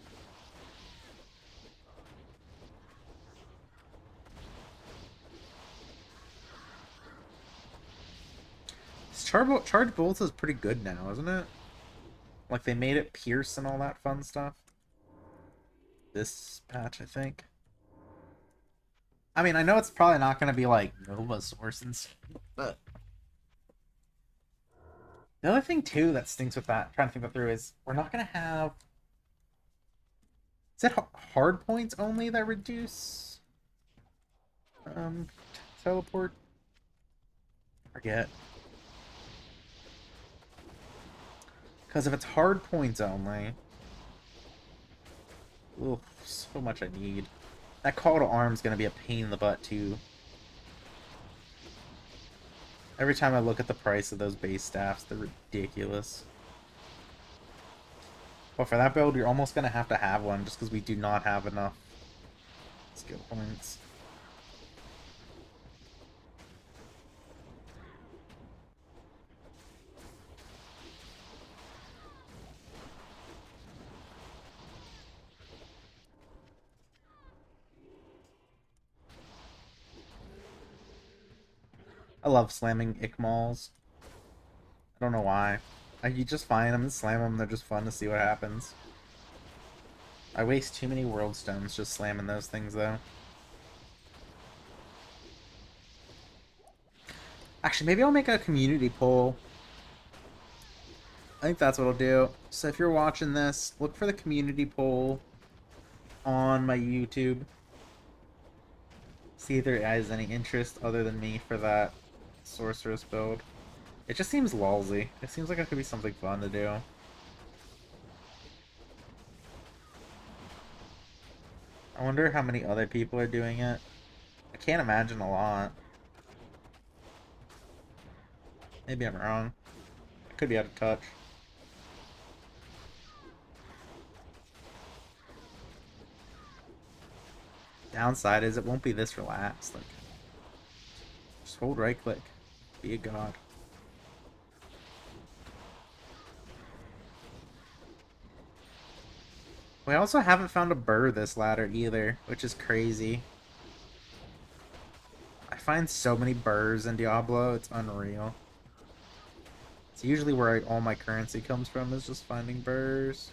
A: Charge bolts is pretty good now, isn't it? Like, they made it pierce and all that fun stuff. This patch, I think. I mean, I know it's probably not going to be like Nova Source and stuff, but the other thing too that stinks with that, trying to think that through, is we're not going to have. Is it hard points only that reduce teleport? Forget. Because if it's hard points only, oof, so much I need. That call to arms is going to be a pain in the butt too. Every time I look at the price of those base staffs, they're ridiculous. But for that build, you're almost going to have one just because we do not have enough skill points. I love slamming Ikmals. I don't know why. You just find them and slam them, they're just fun to see what happens. I waste too many world stones just slamming those things, though. Actually, maybe I'll make a community poll. I think that's what I'll do. So if you're watching this, look for the community poll on my YouTube. See if there is any interest other than me for that sorceress build. It just seems lolsy. It seems like it could be something fun to do. I wonder how many other people are doing it. I can't imagine a lot. Maybe I'm wrong. I could be out of touch. Downside is it won't be this relaxed. Like, just hold right click. Be a god. We also haven't found a burr this ladder either, which is crazy. I find so many burrs in Diablo, it's unreal. It's usually where all my currency comes from, is just finding burrs.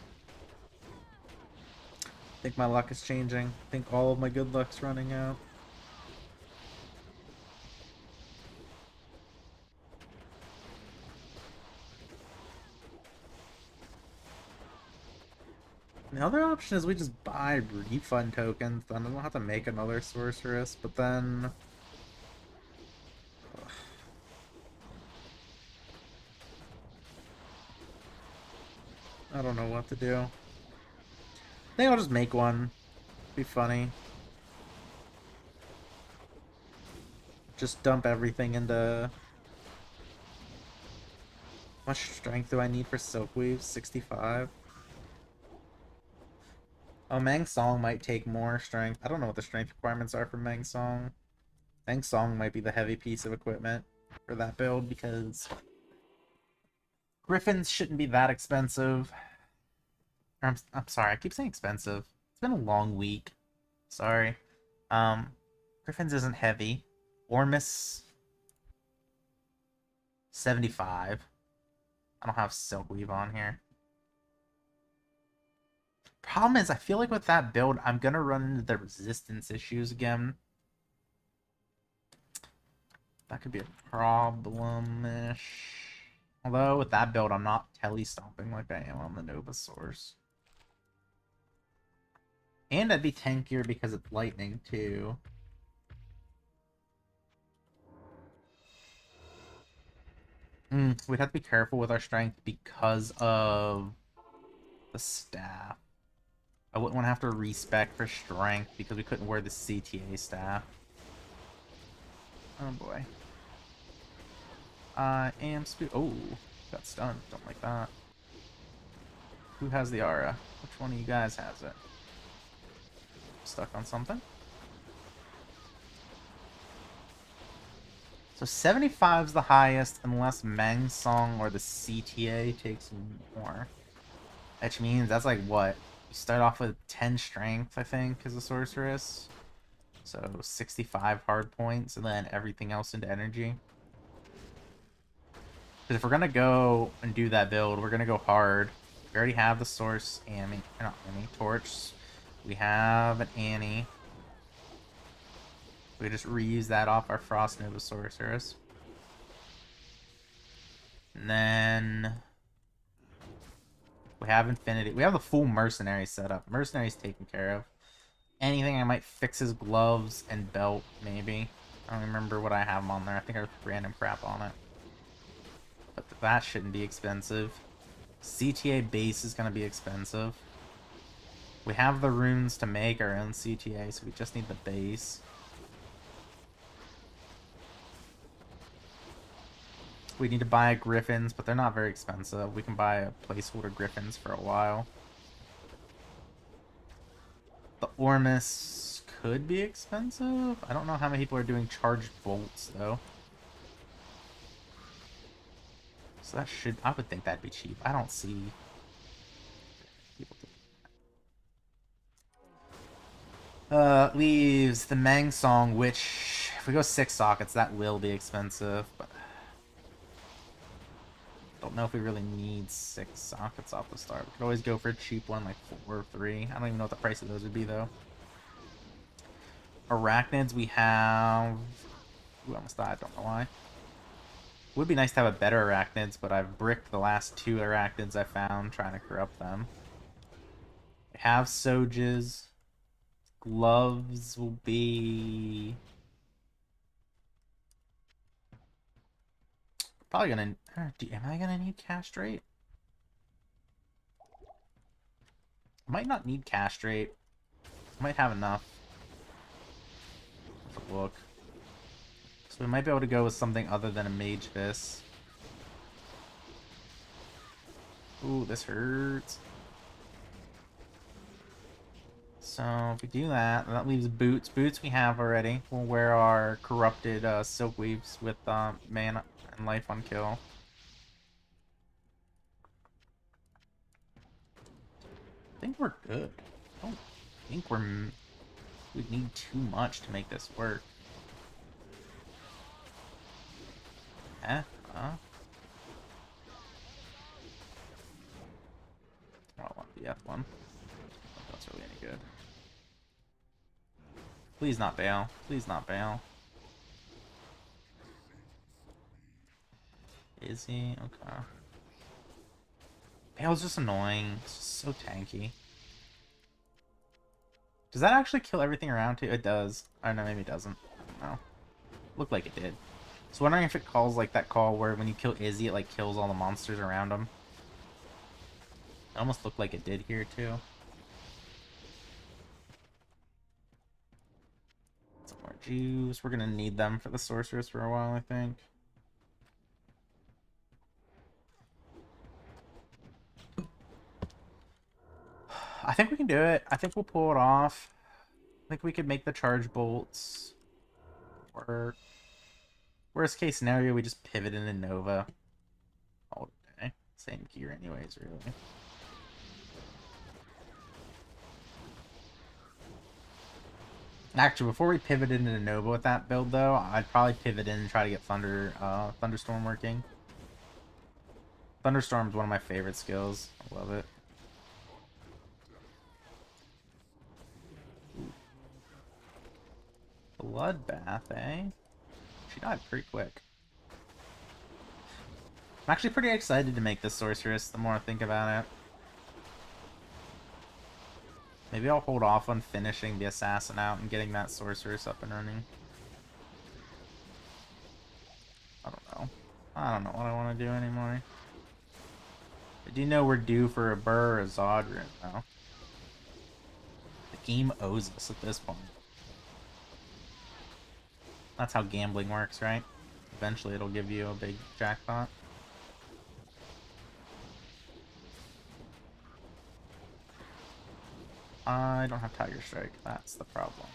A: I think my luck is changing. I think all of my good luck's running out. The other option is we just buy refund tokens, then I don't have to make another sorceress, but then... Ugh. I don't know what to do. I think I'll just make one. Be funny. Just dump everything into... How much strength do I need for Silkweave? 65? Oh, Mang Song might take more strength. I don't know what the strength requirements are for Mang Song. Mang Song might be the heavy piece of equipment for that build because Griffins shouldn't be that expensive. I'm sorry, I keep saying expensive. It's been a long week. Sorry. Griffins isn't heavy. Ormus 75. I don't have Silkweave on here. Problem is, I feel like with that build, I'm gonna run into the resistance issues again. That could be a problem-ish. Although, with that build, I'm not tele-stomping like I am on the Nova Source. And I'd be tankier because it's lightning, too. We'd have to be careful with our strength because of the staff. I wouldn't want to have to respec for strength because we couldn't wear the CTA staff. Oh boy. I am Oh, got stunned. Don't like that. Who has the aura? Which one of you guys has it? Stuck on something? So 75 is the highest unless Mang Song or the CTA takes more. Which means that's like what? You start off with 10 strength, I think, as a sorceress. So 65 hard points and then everything else into energy. Because if we're gonna go and do that build, we're gonna go hard. We already have the source torch. We have an Annie. We just reuse that off our Frost Nova Sorceress. And then we have Infinity. We have the full Mercenary setup. Mercenary's taken care of. Anything I might fix his gloves and belt, maybe. I don't remember what I have on there. I think I have random crap on it. But that shouldn't be expensive. CTA base is going to be expensive. We have the runes to make our own CTA, so we just need the base. We need to buy griffins, but they're not very expensive. We can buy a placeholder griffins for a while. The Ormus could be expensive. I don't know how many people are doing charged bolts, though. So that should... I would think that'd be cheap. I don't see people do that. Leaves the Mang Song, which... If we go 6 sockets, that will be expensive, but... Don't know if we really need 6 sockets off the start. We could always go for a cheap one, like 4 or 3. I don't even know what the price of those would be, though. Arachnids, we have... Ooh, I almost died. Don't know why. Would be nice to have a better arachnids, but I've bricked the last 2 arachnids I found trying to corrupt them. We have Soges. Gloves will be... Probably gonna... Am I gonna need castrate? I might not need castrate. I might have enough. Let's look. So we might be able to go with something other than a Mage Fist. Ooh, this hurts. So if we do that, that leaves boots. Boots we have already. We'll wear our corrupted Silkweaves with mana and life on kill. I think we're good. I don't think we need too much to make this work. I don't want the F1. I don't think that's really any good. Please not bail. Please not bail. Is he? Okay. Bale's just annoying. It's just so tanky. Does that actually kill everything around too? It does. I don't know, maybe it doesn't. I don't know. Looked like it did. So wondering if it calls like that call where when you kill Izzy, it like kills all the monsters around him. It almost looked like it did here too. Some more juice. We're gonna need them for the sorceress for a while, I think. I think we can do it. I think we'll pull it off. I think we could make the charge bolts work. Worst case scenario, we just pivot into Nova all day. Same gear anyways, really. Actually, before we pivot into Nova with that build, though, I'd probably pivot in and try to get Thunderstorm working. Thunderstorm's one of my favorite skills. I love it. Bloodbath, eh? She died pretty quick. I'm actually pretty excited to make this sorceress the more I think about it. Maybe I'll hold off on finishing the assassin out and getting that sorceress up and running. I don't know. I don't know what I want to do anymore. I do know we're due for a Burr or a Zodrin, though. The game owes us at this point. That's how gambling works, right? Eventually it'll give you a big jackpot. I don't have Tiger Strike. That's the problem.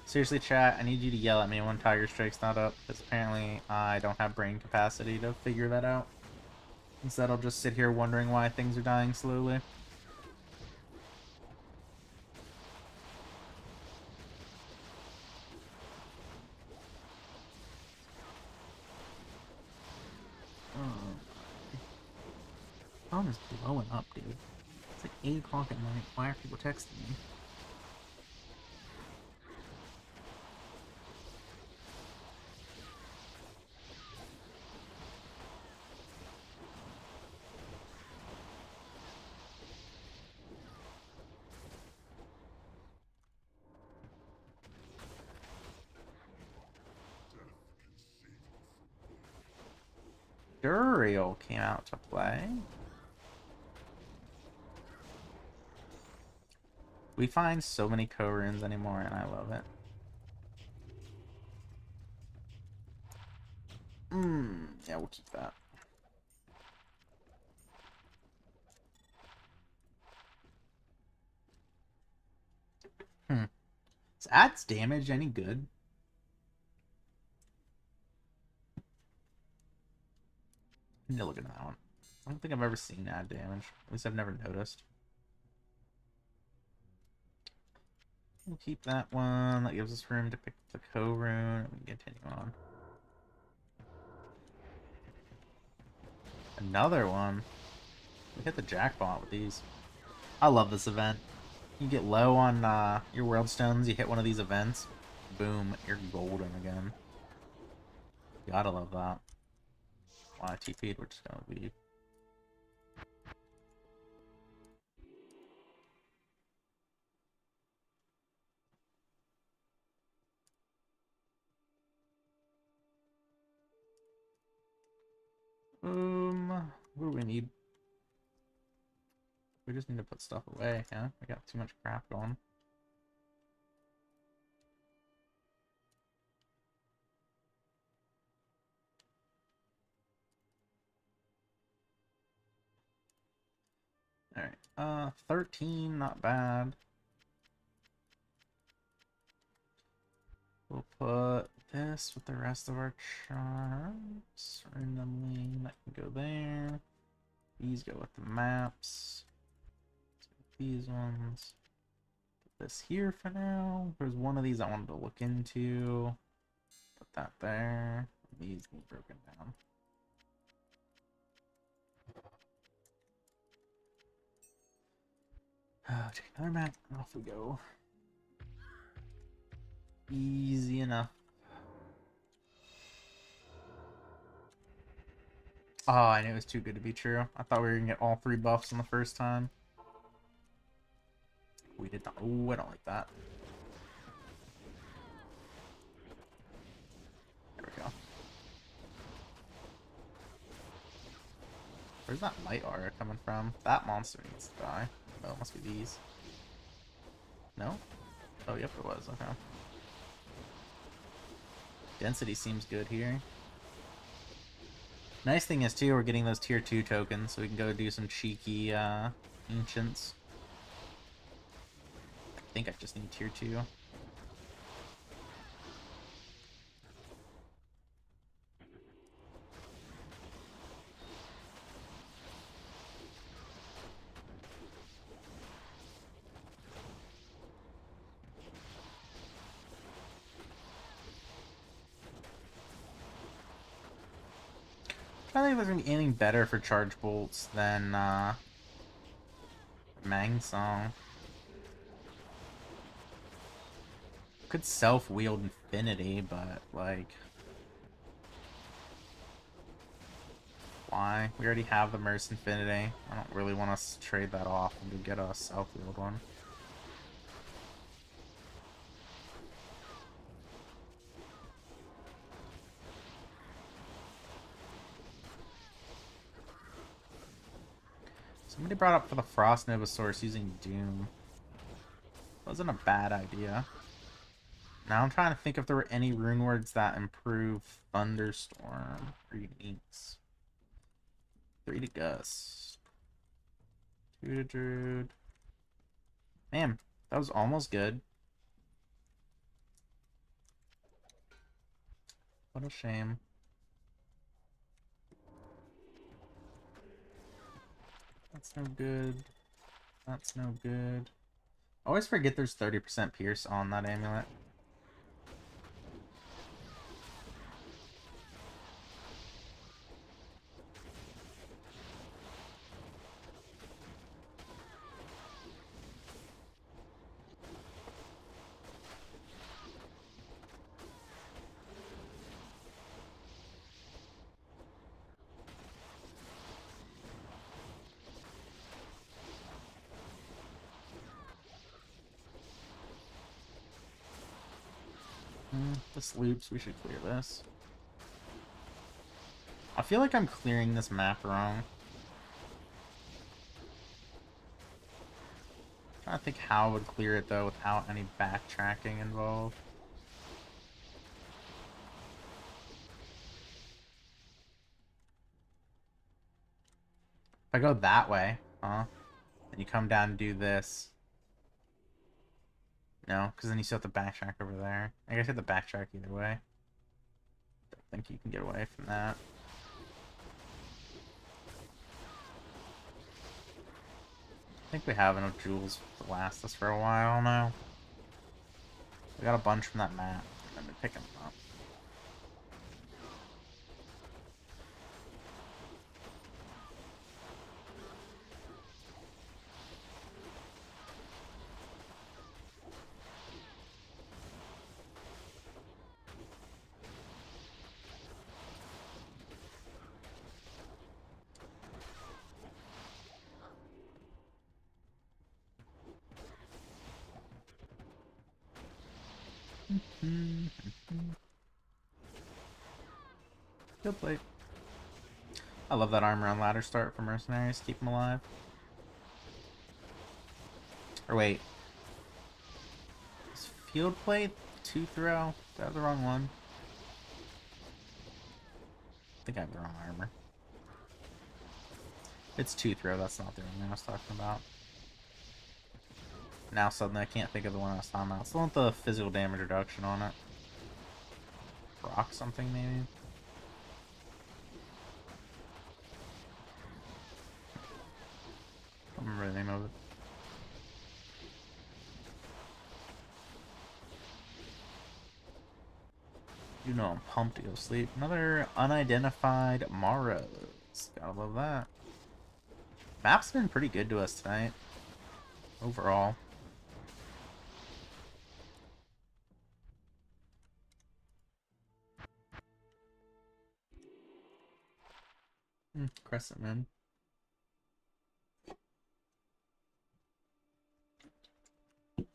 A: Seriously, chat, I need you to yell at me when Tiger Strike's not up, because apparently I don't have brain capacity to figure that out. Instead, I'll just sit here wondering why things are dying slowly. Phone is blowing up, dude. It's like 8 o'clock at night. Why are people texting me? Duriel came out to play. We find so many co-runes anymore, and I love it. Yeah, we'll keep that. Is adds damage any good? I need to look at that one. I don't think I've ever seen add damage. At least I've never noticed. We'll keep that one. That gives us room to pick the co-rune. We can continue on. Another one. We hit the jackpot with these. I love this event. You get low on your world stones, you hit one of these events, boom, you're golden again. Gotta love that. Why I TP'd, we're just gonna leave. What do we need? We just need to put stuff away, yeah? We got too much crap going. Alright, 13, not bad. We'll put this with the rest of our charms. Randomly, that can go there. These go with the maps. These ones. Put this here for now. There's one of these I wanted to look into. Put that there. These need broken down. Take another map, and off we go. Easy enough. Oh, I knew it was too good to be true. I thought we were gonna get all 3 buffs on the first time. We did not. Oh, I don't like that. There we go. Where's that light aura coming from? That monster needs to die. Oh, it must be these. No? Oh, yep, it was. Okay. Density seems good here. Nice thing is, too, we're getting those tier 2 tokens, so we can go do some cheeky, ancients. I think I just need tier 2. I don't think there's gonna be anything better for charge bolts than Mang Song. Could self-wield infinity, but like, why? We already have the Merce Infinity. I don't really want to trade that off and to get a self-wield one. Somebody brought up for the Frost Nova Source using Doom. Wasn't a bad idea. Now I'm trying to think if there were any rune words that improve Thunderstorm or uniques. 3 to Gust. 2 to Druid. Man, that was almost good. What a shame. That's no good. That's no good. I always forget there's 30% Pierce on that amulet. This loops, we should clear this. I feel like I'm clearing this map wrong. I'm trying to think how I would clear it though without any backtracking involved. If I go that way, huh? Then you come down and do this. No, because then you still have to backtrack over there. I guess you have to backtrack either way. Don't think you can get away from that. I think we have enough jewels to last us for a while now. We got a bunch from that map. I've been picking them up. Good plate. I love that armor on ladder start for mercenaries. Keep them alive. Or wait. Is field plate 2 throw? Is that the wrong one? I think I have the wrong armor. It's 2 throw, that's not the one I was talking about. Now suddenly I can't think of the one I was talking about. It's the one with the physical damage reduction on it. Rock something maybe? I don't remember the name of it. You know I'm pumped to go sleep. Another unidentified Maros. Gotta love that. Map's been pretty good to us tonight. Overall. Crescent Moon. We're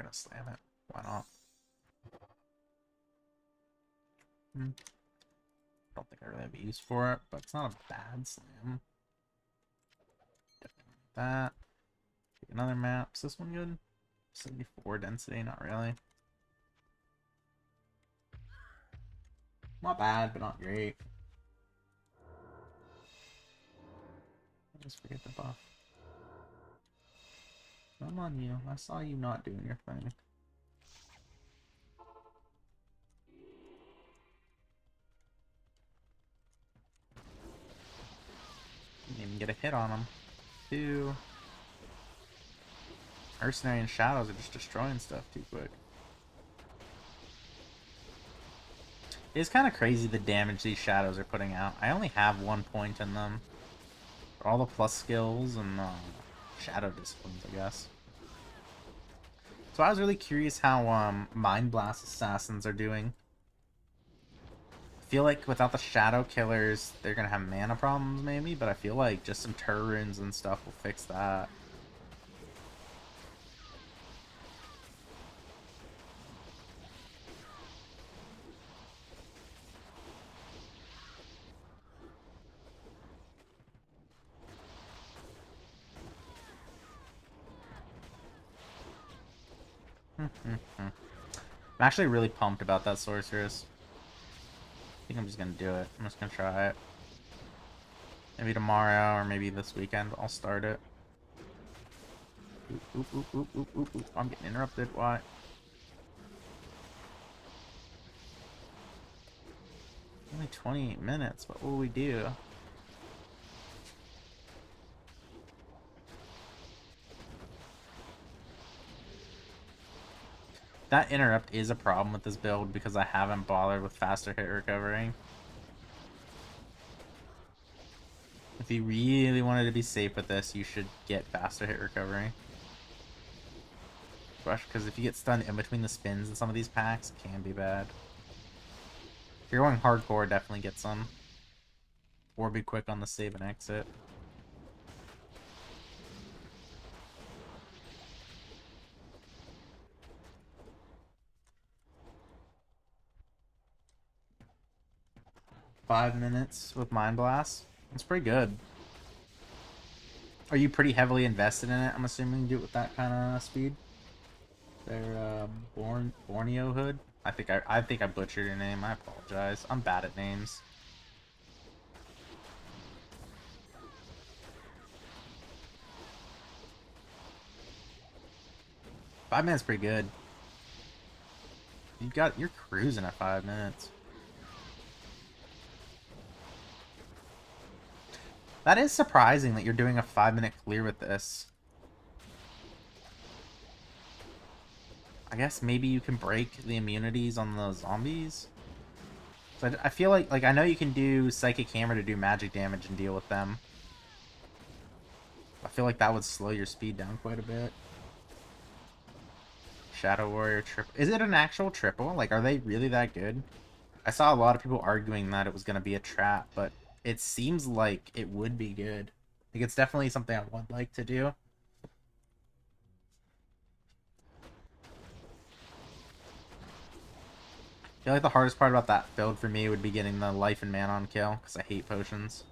A: gonna slam it. Why not? Don't think I really have a use for it, but it's not a bad slam. Definitely like that. Take another map. Is this one good? 74 density, not really. Not bad, but not great. I just forget the buff. Come on, you. I saw you not doing your thing. Didn't even get a hit on him. 2. Mercenary and Shadows are just destroying stuff too quick. It's kind of crazy the damage these Shadows are putting out. I only have 1 point in them. For all the plus skills and Shadow disciplines, I guess. So I was really curious how Mind Blast Assassins are doing. I feel like without the Shadow Killers, they're going to have mana problems maybe, but I feel like just some Tur runes and stuff will fix that. I'm actually really pumped about that Sorceress. I think I'm just gonna do it. I'm just gonna try it. Maybe tomorrow or maybe this weekend I'll start it. Oop, oop, oop, oop, oop, oop. I'm getting interrupted. Why? Only 28 minutes. What will we do? That interrupt is a problem with this build because I haven't bothered with faster hit recovery. If you really wanted to be safe with this, you should get faster hit recovery. Because if you get stunned in between the spins in some of these packs, it can be bad. If you're going hardcore, definitely get some. Or be quick on the save and exit. Five minutes with Mind Blast. That's pretty good. Are you pretty heavily invested in it? I'm assuming you do it with that kind of speed. They're Borneo Hood. I think I butchered your name. I apologize. I'm bad at names. Five minutes pretty good. You're cruising at 5 minutes. That is surprising that you're doing a 5-minute clear with this. I guess maybe you can break the immunities on the zombies. So I feel like I know you can do Psychic Hammer to do magic damage and deal with them. I feel like that would slow your speed down quite a bit. Shadow Warrior triple. Is it an actual triple? Like, are they really that good? I saw a lot of people arguing that it was going to be a trap, but it seems like it would be good. Like, it's definitely something I would like to do. I feel like the hardest part about that build for me would be getting the life and mana on kill, because I hate potions.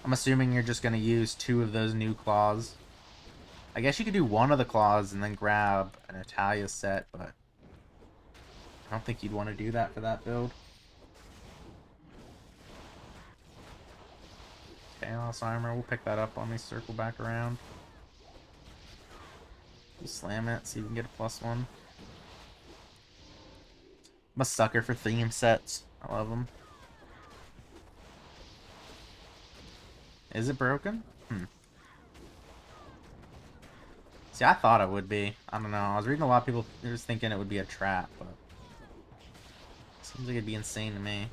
A: I'm assuming you're just going to use 2 of those new claws. I guess you could do 1 of the claws and then grab an Italia set, but I don't think you'd want to do that for that build. Chaos Armor, we'll pick that up when we circle back around. We'll slam it, see if we can get a +1. I'm a sucker for theme sets. I love them. Is it broken? See, I thought it would be. I don't know. I was reading a lot of people just thinking it would be a trap, but it seems like it'd be insane to me.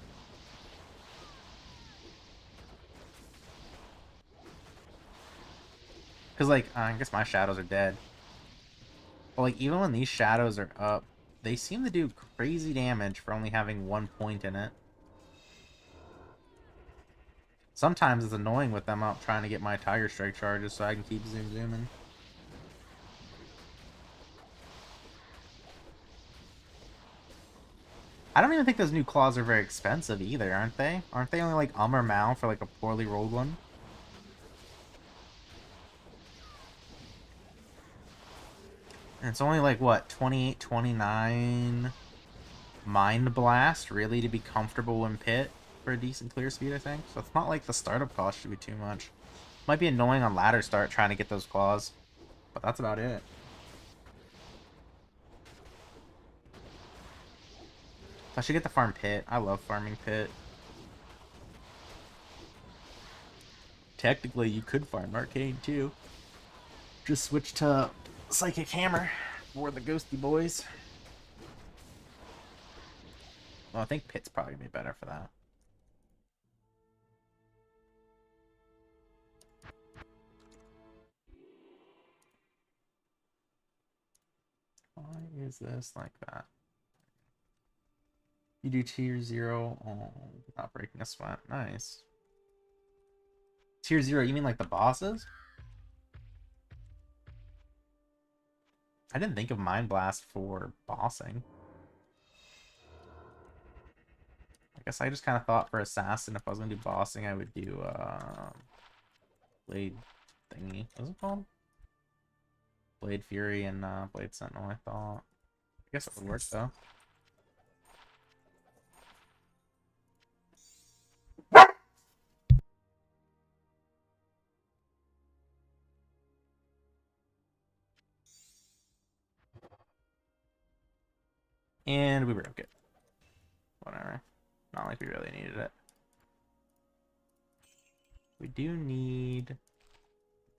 A: Because, like, I guess my shadows are dead. But, like, even when these shadows are up, they seem to do crazy damage for only having 1 point in it. Sometimes it's annoying with them up trying to get my Tiger Strike charges so I can keep zooming. I don't even think those new claws are very expensive either, aren't they? Aren't they only like or mal for like a poorly rolled one? And it's only like, what, 28, 29 Mind Blast, really, to be comfortable in pit for a decent clear speed, I think. So it's not like the startup cost should be too much. Might be annoying on ladder start trying to get those claws, but that's about it. I should get the farm pit. I love farming pit. Technically, you could farm arcane too. Just switch to Psychic Hammer for the Ghosty Boys. Well, I think pit's probably gonna be better for that. Why is this like that? You do tier 0. Oh, not breaking a sweat. Nice. Tier 0, you mean like the bosses? I didn't think of Mind Blast for bossing. I guess I just kind of thought for Assassin, if I was going to do bossing, I would do Blade thingy. What's it called? Blade Fury and Blade Sentinel, I thought. I guess it would work, though. And we broke it. Whatever. Not like we really needed it. We do need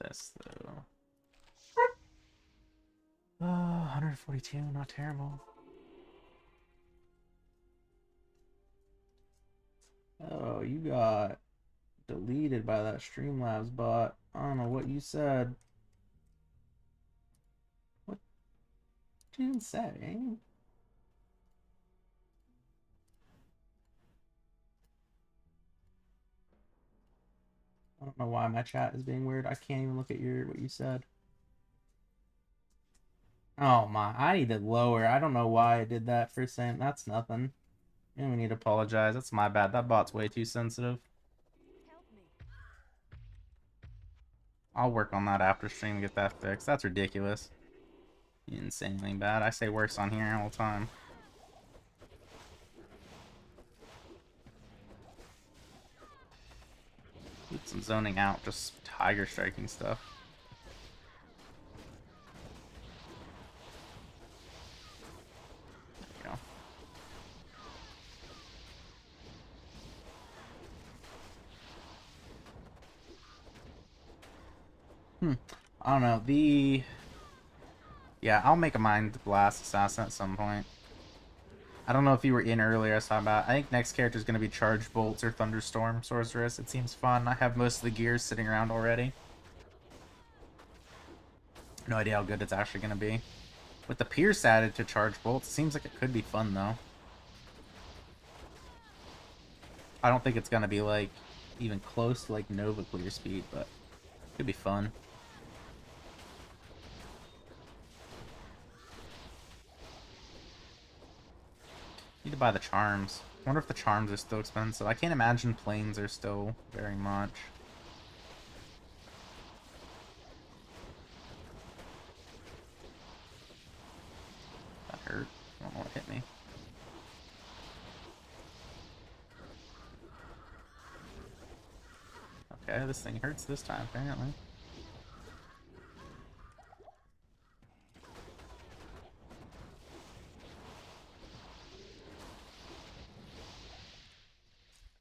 A: this, though. 142, not terrible. Oh, you got deleted by that Streamlabs bot. I don't know what you said. What did you even say? I don't know why my chat is being weird. I can't even look at what you said. Oh my, I need to lower. I don't know why I did that for saying that's nothing. And we need to apologize. That's my bad. That bot's way too sensitive. I'll work on that after stream and get that fixed. That's ridiculous. Insanely bad. I say worse on here all the time. Oops, I'm zoning out, just tiger striking stuff. There we go. I don't know. Yeah, I'll make a Mind Blast Assassin at some point. I don't know if you were in earlier, I saw about. I think next character is going to be Charged Bolts or Thunderstorm Sorceress. It seems fun. I have most of the gears sitting around already. No idea how good it's actually going to be. With the Pierce added to Charged Bolts, it seems like it could be fun, though. I don't think it's going to be, like, even close to, like, Nova clear speed, but it could be fun. Need to buy the charms. I wonder if the charms are still expensive. I can't imagine planes are still very much. That hurt. I don't know what hit me. Okay, this thing hurts this time, apparently.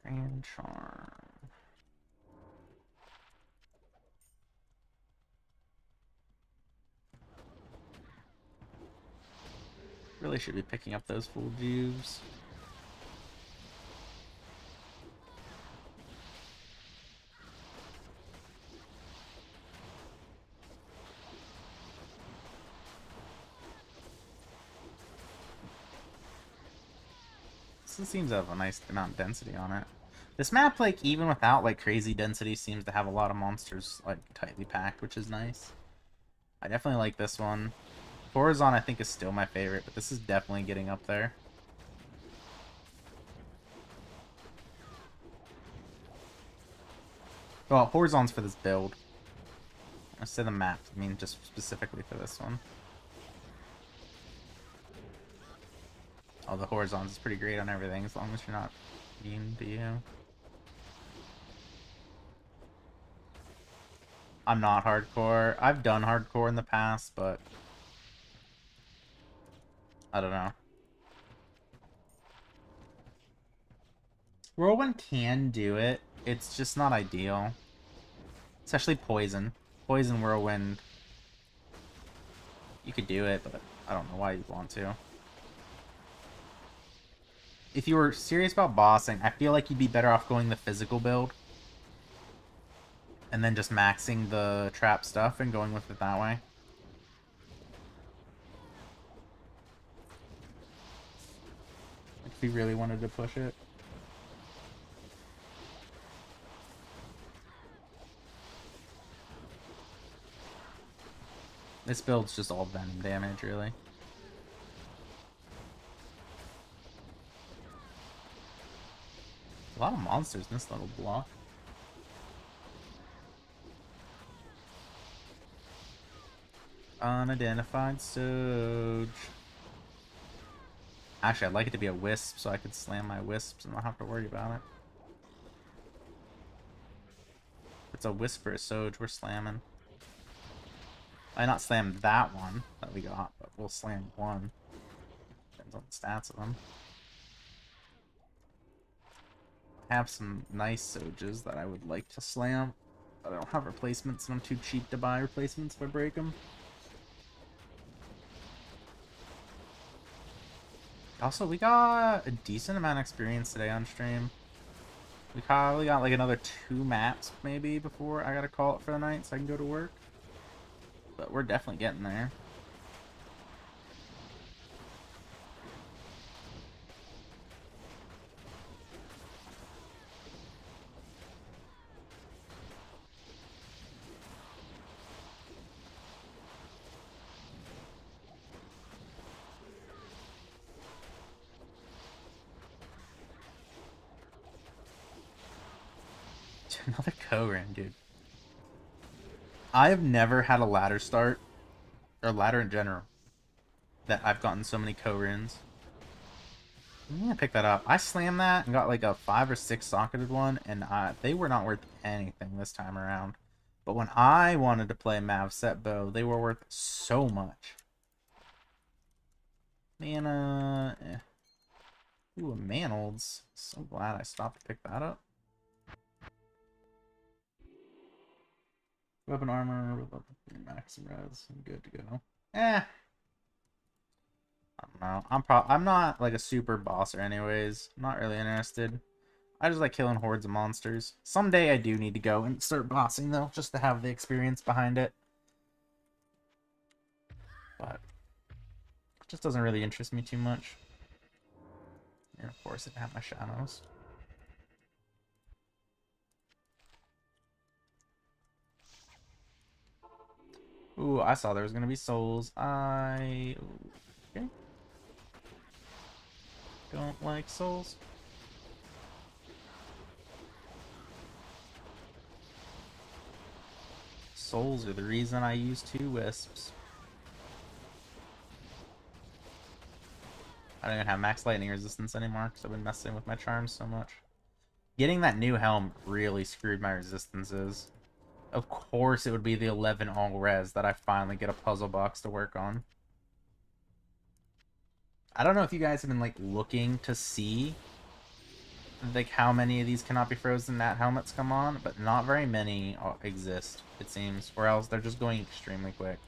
A: Grand Charm. Really should be picking up those full juves. This seems to have a nice amount of density on it. This map, like, even without, like, crazy density, seems to have a lot of monsters, like, tightly packed, which is nice. I definitely like this one. Horizon, I think, is still my favorite, but this is definitely getting up there. Well, horizons for this build. I say the map, I mean just specifically for this one. Oh, the horizons is pretty great on everything as long as you're not mean to you. I'm not hardcore. I've done hardcore in the past, but I don't know. Whirlwind can do it. It's just not ideal. Especially Poison. Poison Whirlwind. You could do it, but I don't know why you'd want to. If you were serious about bossing, I feel like you'd be better off going the physical build. And then just maxing the trap stuff and going with it that way. Like if you really wanted to push it. This build's just all Venom damage, really. A lot of monsters in this little block. Unidentified Soge. Actually, I'd like it to be a Wisp so I could slam my Wisps and not have to worry about it. If it's a Wisp or a Soge, we're slamming. I not slam that one that we got, but we'll slam one. Depends on the stats of them. I have some nice Soges that I would like to slam, but I don't have replacements and I'm too cheap to buy replacements if I break them. Also, we got a decent amount of experience today on stream. We probably got like another 2 maps maybe before I gotta call it for the night so I can go to work. But we're definitely getting there. Another Koran, dude. I've never had a ladder start, or ladder in general, that I've gotten so many Korans. I'm gonna pick that up. I slammed that and got like a 5 or 6 socketed one, and they were not worth anything this time around. But when I wanted to play Mav Set Bow, they were worth so much. Mana. Ooh, a Manolds. So glad I stopped to pick that up. Weapon armor with level 3 max res. I'm good to go. I don't know. I'm not like a super bosser anyways. I'm not really interested. I just like killing hordes of monsters. Someday I do need to go and start bossing though, just to have the experience behind it. But it just doesn't really interest me too much. And of course, I have my shadows. Ooh, I saw there was gonna be souls. Okay. Don't like souls. Souls are the reason I use 2 wisps. I don't even have max lightning resistance anymore because I've been messing with my charms so much. Getting that new helm really screwed my resistances. Of course it would be the 11 all res that I finally get a puzzle box to work on. I don't know if you guys have been like looking to see like how many of these cannot be frozen that helmets come on, but not very many exist, it seems, or else they're just going extremely quick.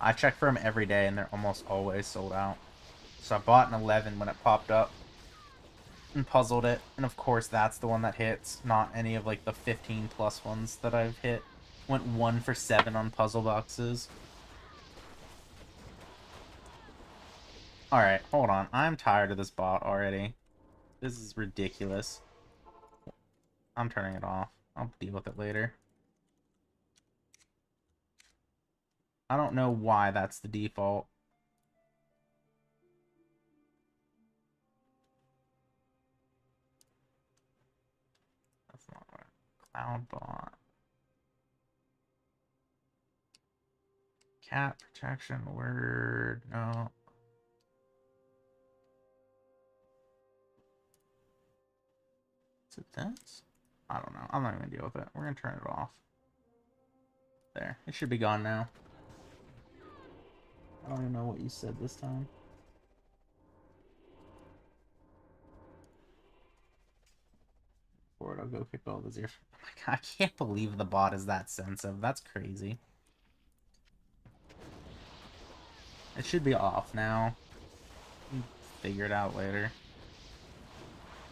A: I check for them every day and they're almost always sold out. So I bought an 11 when it popped up and puzzled it, and of course that's the one that hits, not any of like the 15 plus ones that I've hit. Went 1 for 7 on puzzle boxes. Alright, hold on. I'm tired of this bot already. This is ridiculous. I'm turning it off. I'll deal with it later. I don't know why that's the default. That's not right. Cloud bot. Cat protection word. No. Is it this? I don't know. I'm not even gonna deal with it. We're gonna turn it off. There. It should be gone now. I don't even know what you said this time. Forward, I'll go kick all the ears. Oh my god, I can't believe the bot is that sensitive. That's crazy. It should be off now. Figure it out later.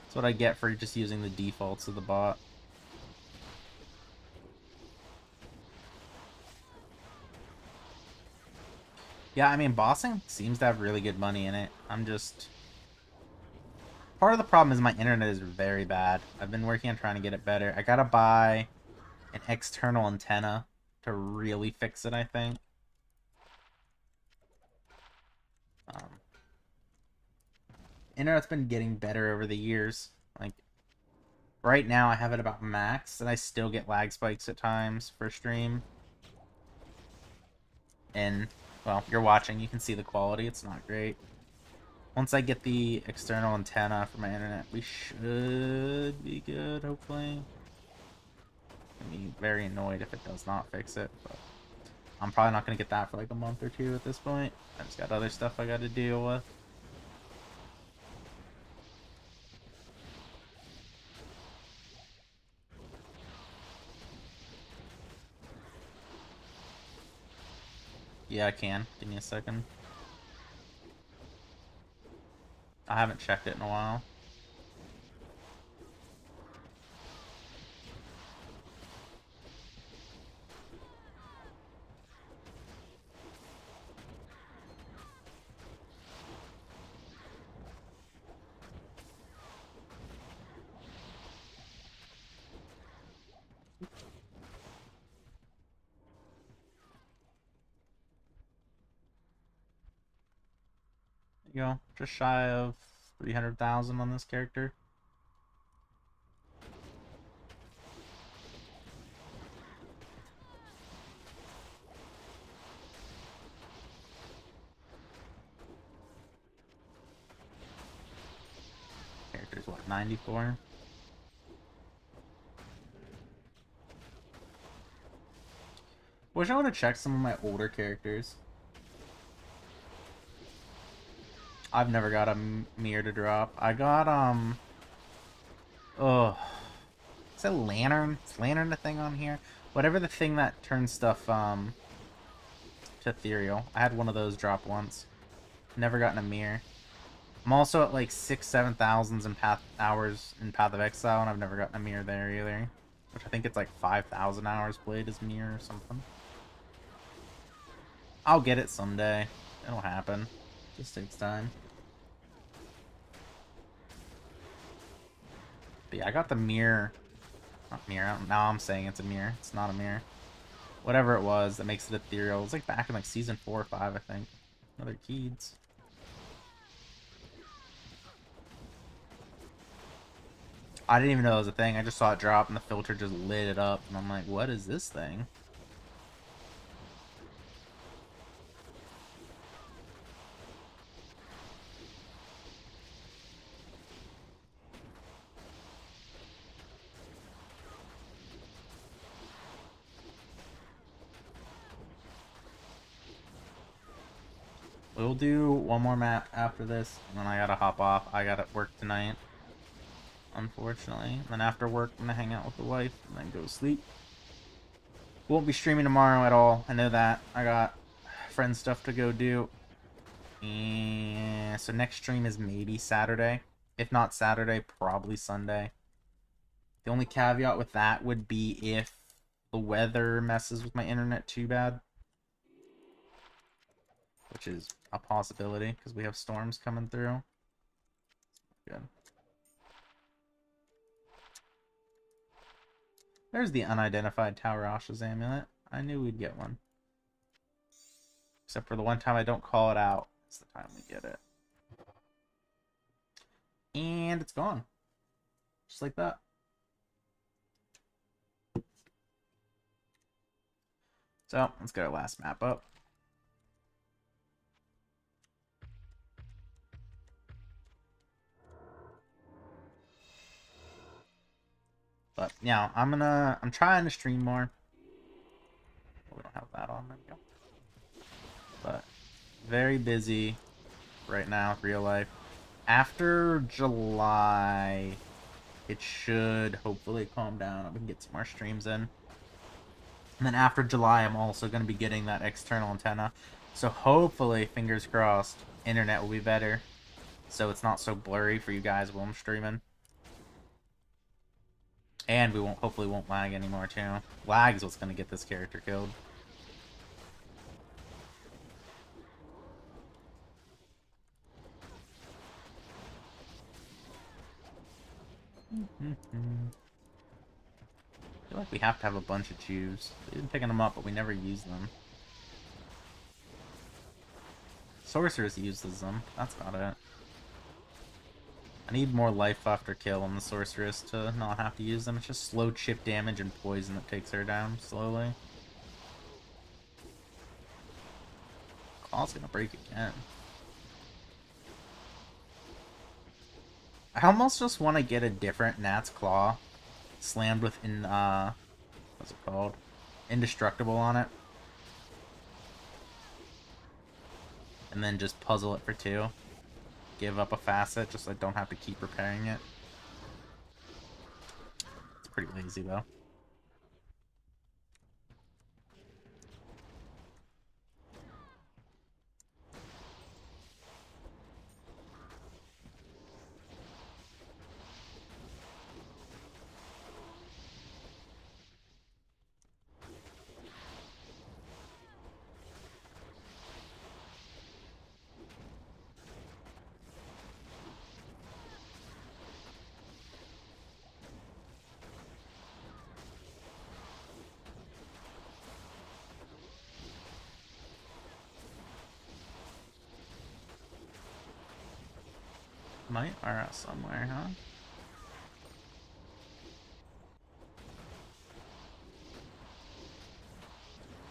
A: That's what I get for just using the defaults of the bot. Yeah, I mean, bossing seems to have really good money in it. I'm just... Part of the problem is my internet is very bad. I've been working on trying to get it better. I gotta buy an external antenna to really fix it, I think. Internet's been getting better over the years. Like, right now I have it about max, and I still get lag spikes at times for stream. And, well, you're watching, you can see the quality. It's not great. Once I get the external antenna for my internet, we should be good, hopefully. I'd be very annoyed if it does not fix it, but I'm probably not going to get that for like a month or two at this point. I just got other stuff I got to deal with. Yeah, I can. Give me a second. I haven't checked it in a while. There you go. Just shy of 300,000 on this character. Character's what, 94? Wish I would have checked some of my older characters. I've never got a mirror to drop. I got, oh. Is it lantern? Is lantern the thing on here? Whatever the thing that turns stuff, to ethereal. I had one of those drop once. Never gotten a mirror. I'm also at like 6,000-7,000 in hours in Path of Exile, and I've never gotten a mirror there either. Which I think it's like 5,000 hours played as mirror or something. I'll get it someday. It'll happen. Just takes time. But yeah, I got the mirror. Not mirror. Now I'm saying it's a mirror. It's not a mirror. Whatever it was that makes it ethereal. It was like back in like season 4 or 5, I think. Another Keeds. I didn't even know it was a thing. I just saw it drop and the filter just lit it up. And I'm like, what is this thing? We'll do one more map after this, and then I gotta hop off. I gotta work tonight, unfortunately. And then after work, I'm gonna hang out with the wife, and then go sleep. Won't be streaming tomorrow at all. I know that. I got friend stuff to go do. And so next stream is maybe Saturday. If not Saturday, probably Sunday. The only caveat with that would be if the weather messes with my internet too bad. Which is a possibility, because we have storms coming through. Good. There's the unidentified Tower Asha's amulet. I knew we'd get one. Except for the one time I don't call it out. It's the time we get it. And it's gone. Just like that. So, let's get our last map up. yeah, I'm trying to stream more. We don't have that on. There we go. But very busy right now with real life. After July, it should hopefully calm down. We can get some more streams in. And then after July, I'm also going to be getting that external antenna. So hopefully, fingers crossed, internet will be better. So it's not so blurry for you guys while I'm streaming. And we hopefully won't lag anymore too. Lag is what's going to get this character killed. I feel like we have to have a bunch of Jews. We've been picking them up, but we never use them. Sorceress uses them. That's about it. I need more life after kill on the Sorceress to not have to use them. It's just slow chip damage and poison that takes her down slowly. Claw's gonna break again. I almost just want to get a different Nat's Claw slammed with what's it called? Indestructible on it. And then just puzzle it for 2. Give up a facet just so I don't have to keep repairing it. It's pretty lazy though. Might RS somewhere, huh?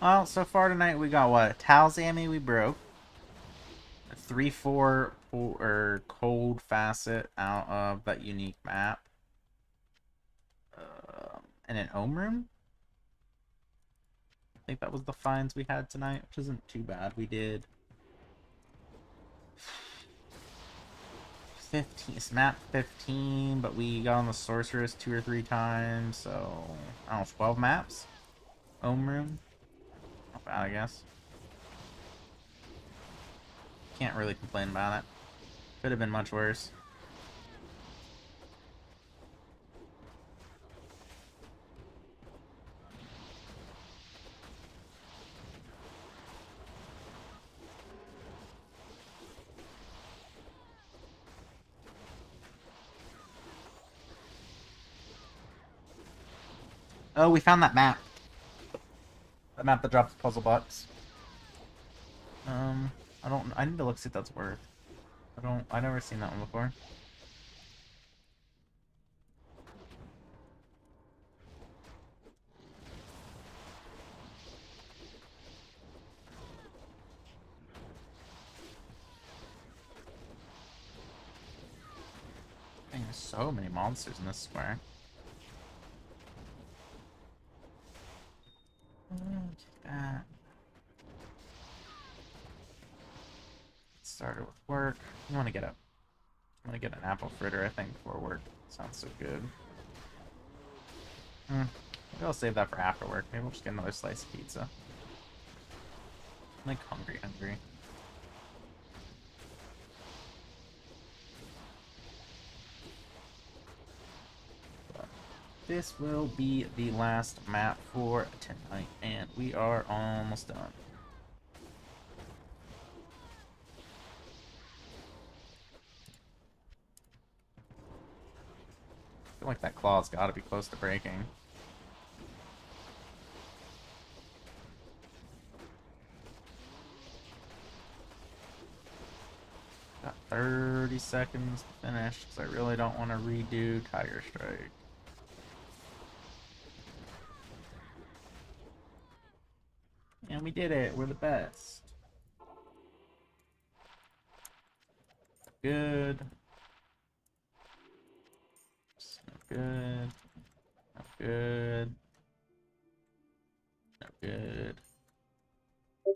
A: Well, so far tonight we got what? Talzami we broke. A 3/4 or cold facet out of that unique map. And an Ohm room? I think that was the finds we had tonight, which isn't too bad. We did 15, it's map 15, but we got on the Sorceress 2 or 3 times, so I don't know, 12 maps? Ohm room? Not bad, I guess. Can't really complain about it. Could have been much worse. Oh, we found that map. That map that drops puzzle box. I need to look see if that's worth. I've never seen that one before. Dang, there's so many monsters in this square. That. Started with work. I want to get a. I'm gonna get an apple fritter, I think, before work. Sounds so good. Maybe I'll save that for after work. Maybe we'll just get another slice of pizza. I'm like hungry. But this will be the last map for tonight, and we are almost done. I feel like that claw's got to be close to breaking. Got 30 seconds to finish, because I really don't want to redo Tiger Strike. And we did it. We're the best. Good. Good. good. No good.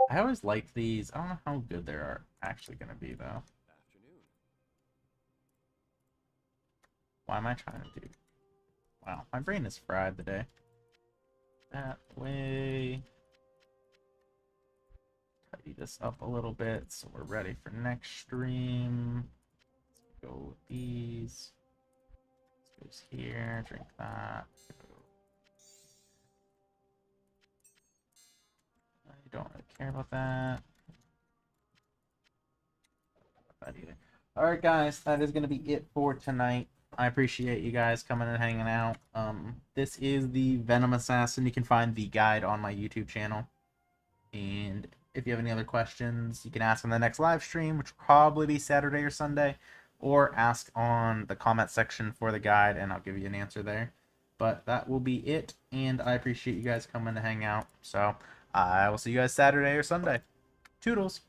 A: I always liked these. I don't know how good they are actually going to be, though.
B: Afternoon.
A: Why am I trying to do... Wow, my brain is fried today. That way... Tidy this up a little bit so we're ready for next stream. Let's go with these. This goes here, drink that. I don't really care about that. That either. Alright guys, that is going to be it for tonight. I appreciate you guys coming and hanging out. This is the Venom Assassin. You can find the guide on my YouTube channel. And if you have any other questions, you can ask on the next live stream, which will probably be Saturday or Sunday, or ask on the comment section for the guide, and I'll give you an answer there. But that will be it, and I appreciate you guys coming to hang out. So I will see you guys Saturday or Sunday. Toodles!